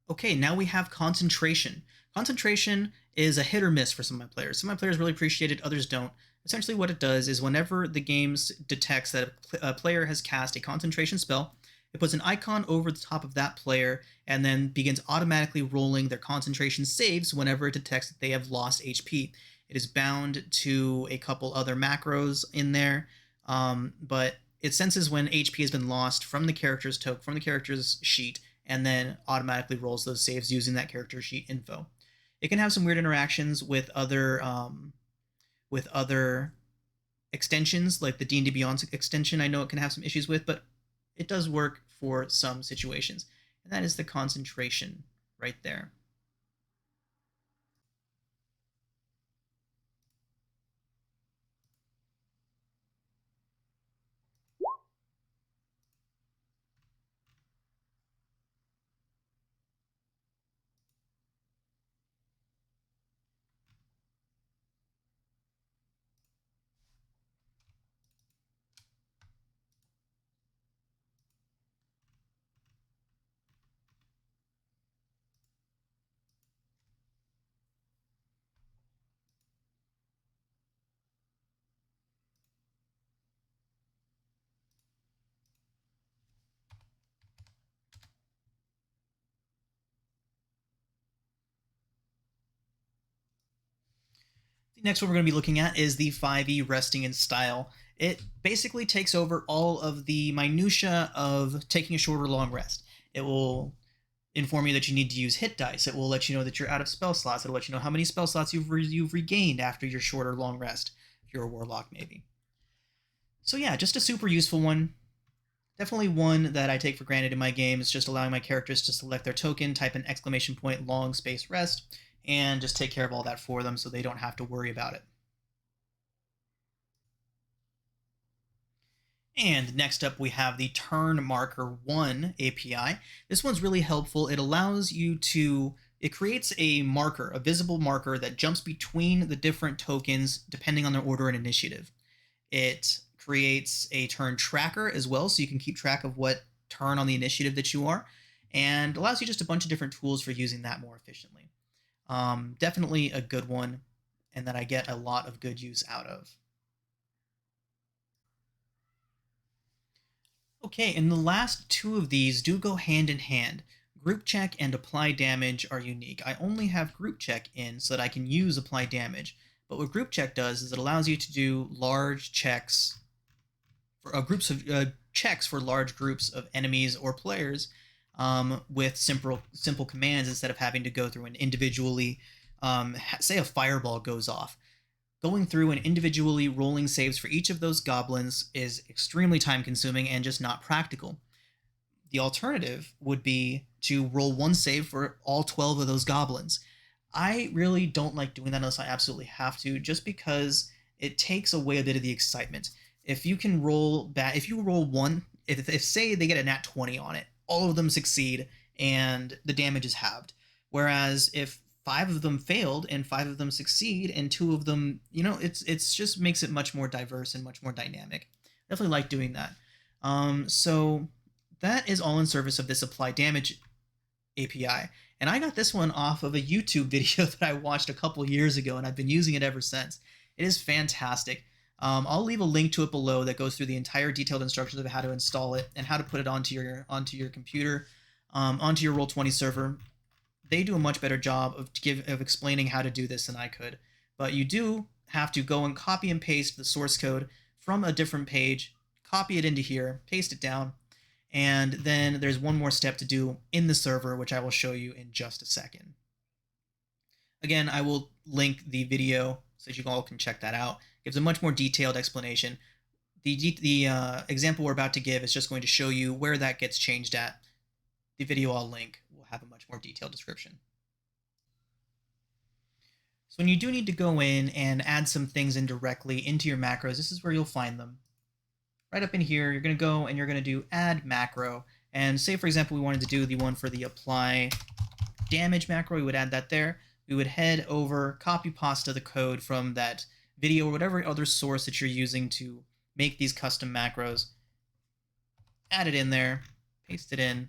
Okay, now we have concentration. Concentration is a hit or miss for some of my players. Some of my players really appreciate it, others don't. Essentially what it does is whenever the game detects that a player has cast a concentration spell, it puts an icon over the top of that player and then begins automatically rolling their concentration saves whenever it detects that they have lost HP. It is bound to a couple other macros in there, but it senses when HP has been lost from the character's sheet, and then automatically rolls those saves using that character sheet info. It can have some weird interactions with other extensions, like the D&D Beyond extension. I know it can have some issues with, but it does work for some situations. And that is the concentration right there. The next one we're going to be looking at is the 5e resting in style. It basically takes over all of the minutia of taking a short or long rest. It will inform you that you need to use hit dice. It will let you know that you're out of spell slots. It'll let you know how many spell slots you've regained after your short or long rest, if you're a warlock maybe. So yeah, just a super useful one. Definitely one that I take for granted in my games, just allowing my characters to select their token, type an exclamation point long space rest, and just take care of all that for them so they don't have to worry about it. And next up, we have the Turn Marker 1 API. This one's really helpful. It allows you to, it creates a marker, a visible marker that jumps between the different tokens depending on their order and initiative. It creates a turn tracker as well, so you can keep track of what turn on the initiative that you are, and allows you just a bunch of different tools for using that more efficiently. Definitely a good one, and that I get a lot of good use out of. Okay, and the last two of these do go hand in hand. Group check and apply damage are unique. I only have group check in so that I can use apply damage. But what group check does is it allows you to do large checks for groups of checks for large groups of enemies or players with simple commands instead of having to go through and individually say a fireball goes off. Going through and individually rolling saves for each of those goblins is extremely time consuming and just not practical. The alternative would be to roll one save for all 12 of those goblins. I really don't like doing that unless I absolutely have to, just because it takes away a bit of the excitement. If you can roll bad, if you roll one, if say they get a nat 20 on it, all of them succeed and the damage is halved. Whereas if five of them failed and five of them succeed and two of them, it's just makes it much more diverse and much more dynamic. Definitely like doing that. So that is all in service of this apply damage API. And I got this one off of a YouTube video that I watched a couple years ago, and I've been using it ever since. It is fantastic. I'll leave a link to it below that goes through the entire detailed instructions of how to install it and how to put it onto your computer, onto your Roll20 server. They do a much better job of explaining how to do this than I could. But you do have to go and copy and paste the source code from a different page, copy it into here, paste it down, and then there's one more step to do in the server, which I will show you in just a second. Again, I will link the video so that you all can check that out. It gives a much more detailed explanation. The example we're about to give is just going to show you where that gets changed at. The video I'll link will have a much more detailed description. So when you do need to go in and add some things in directly into your macros, this is where you'll find them. Right up in here, you're going to go and you're going to do add macro. And say, for example, we wanted to do the one for the apply damage macro. We would add that there. We would head over, copy pasta the code from that video or whatever other source that you're using to make these custom macros. Add it in there, paste it in,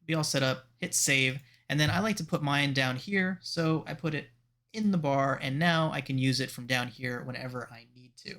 be all set up, hit save, and then I like to put mine down here, so I put it in the bar, and now I can use it from down here whenever I need to.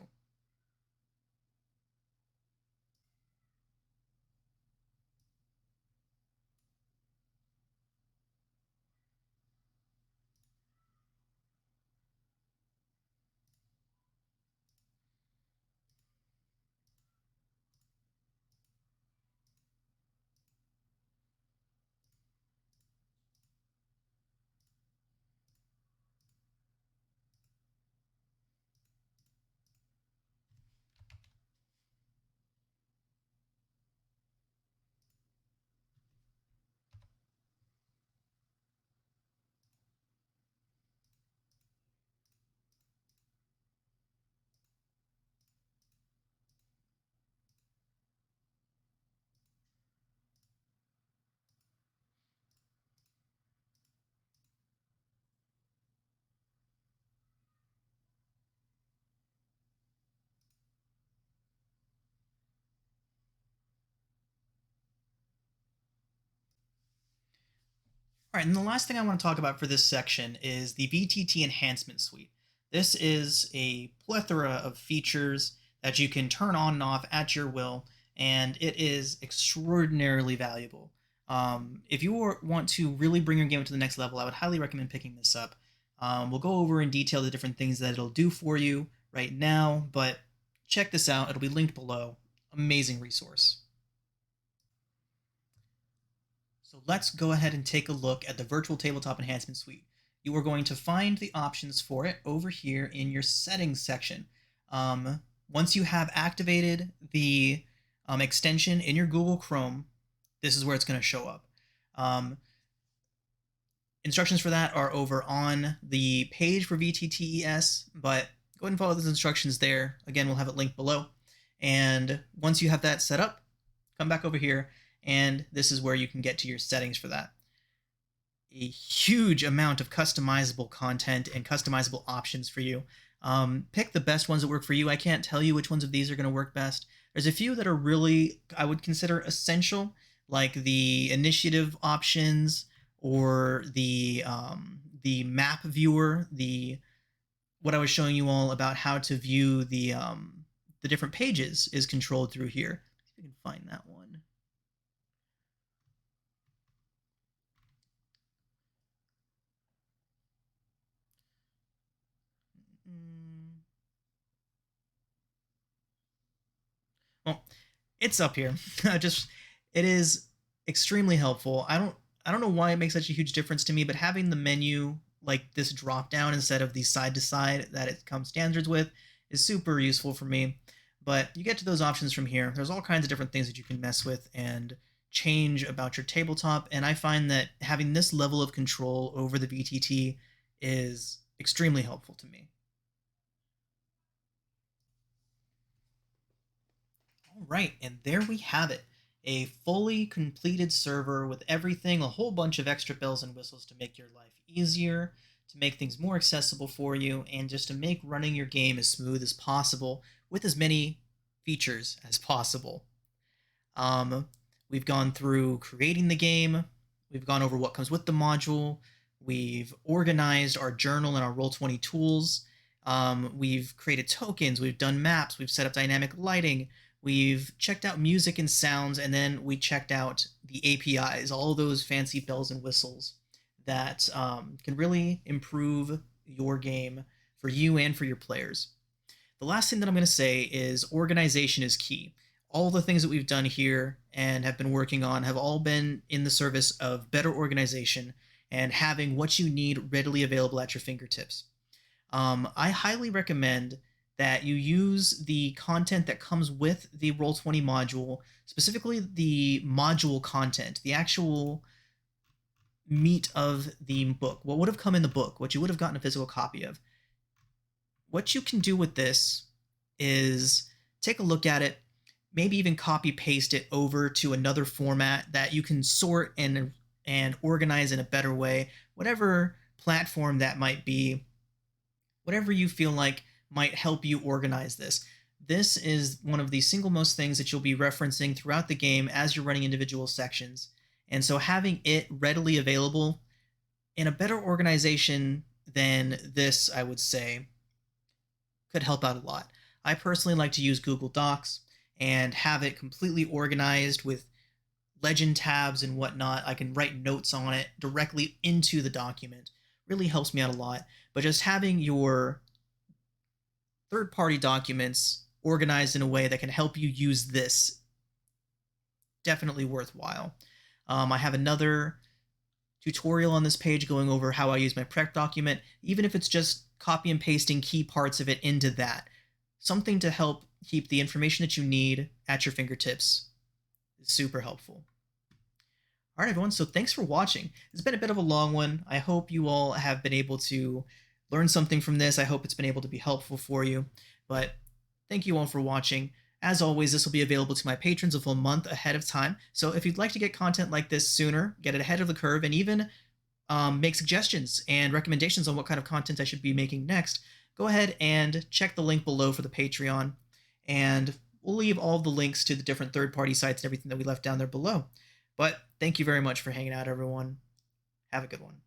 All right, and the last thing I want to talk about for this section is the VTT Enhancement Suite. This is a plethora of features that you can turn on and off at your will, and it is extraordinarily valuable. If you want to really bring your game to the next level, I would highly recommend picking this up. We'll go over in detail the different things that it'll do for you right now, but check this out. It'll be linked below. Amazing resource. So let's go ahead and take a look at the Virtual Tabletop Enhancement Suite. You are going to find the options for it over here in your settings section. Once you have activated the extension in your Google Chrome, this is where it's going to show up. Instructions for that are over on the page for VTTES, but go ahead and follow those instructions there. Again, we'll have it linked below. And once you have that set up, come back over here, and this is where you can get to your settings for that. A huge amount of customizable content and customizable options for you. Pick the best ones that work for you. I can't tell you which ones of these are going to work best. There's a few that are really, I would consider essential, like the initiative options or the map viewer, what I was showing you all about how to view the different pages is controlled through here. See if we can find that one. Well, it's up here. Just it is extremely helpful. I don't know why it makes such a huge difference to me, but having the menu like this drop down instead of the side to side that it comes standards with is super useful for me. But you get to those options from here. There's all kinds of different things that you can mess with and change about your tabletop, and I find that having this level of control over the VTT is extremely helpful to me. All right, and there we have it. A fully completed server with everything, a whole bunch of extra bells and whistles to make your life easier, to make things more accessible for you, and just to make running your game as smooth as possible with as many features as possible. Um, we've gone through creating the game, we've gone over what comes with the module, we've organized our journal and our Roll20 tools, we've created tokens, we've done maps, we've set up dynamic lighting, we've checked out music and sounds, and then we checked out the APIs, all those fancy bells and whistles that can really improve your game for you and for your players. The last thing that I'm going to say is organization is key. All the things that we've done here and have been working on have all been in the service of better organization and having what you need readily available at your fingertips. I highly recommend that you use the content that comes with the Roll20 module, specifically the module content, the actual meat of the book, what would have come in the book, what you would have gotten a physical copy of. What you can do with this is take a look at it, maybe even copy paste it over to another format that you can sort and organize in a better way, whatever platform that might be, whatever you feel like might help you organize this. This is one of the single most things that you'll be referencing throughout the game as you're running individual sections. And so having it readily available in a better organization than this, I would say, could help out a lot. I personally like to use Google Docs and have it completely organized with legend tabs and whatnot. I can write notes on it directly into the document. Really helps me out a lot. But just having your third-party documents organized in a way that can help you use this, definitely worthwhile. I have another tutorial on this page going over how I use my prep document, even if it's just copy and pasting key parts of it into that. Something to help keep the information that you need at your fingertips is super helpful. All right, everyone, so thanks for watching. It's been a bit of a long one. I hope you all have been able to learn something from this. I hope it's been able to be helpful for you. But thank you all for watching. As always, this will be available to my patrons a full month ahead of time. So if you'd like to get content like this sooner, get it ahead of the curve, and even make suggestions and recommendations on what kind of content I should be making next, go ahead and check the link below for the Patreon. And we'll leave all the links to the different third-party sites and everything that we left down there below. But thank you very much for hanging out, everyone. Have a good one.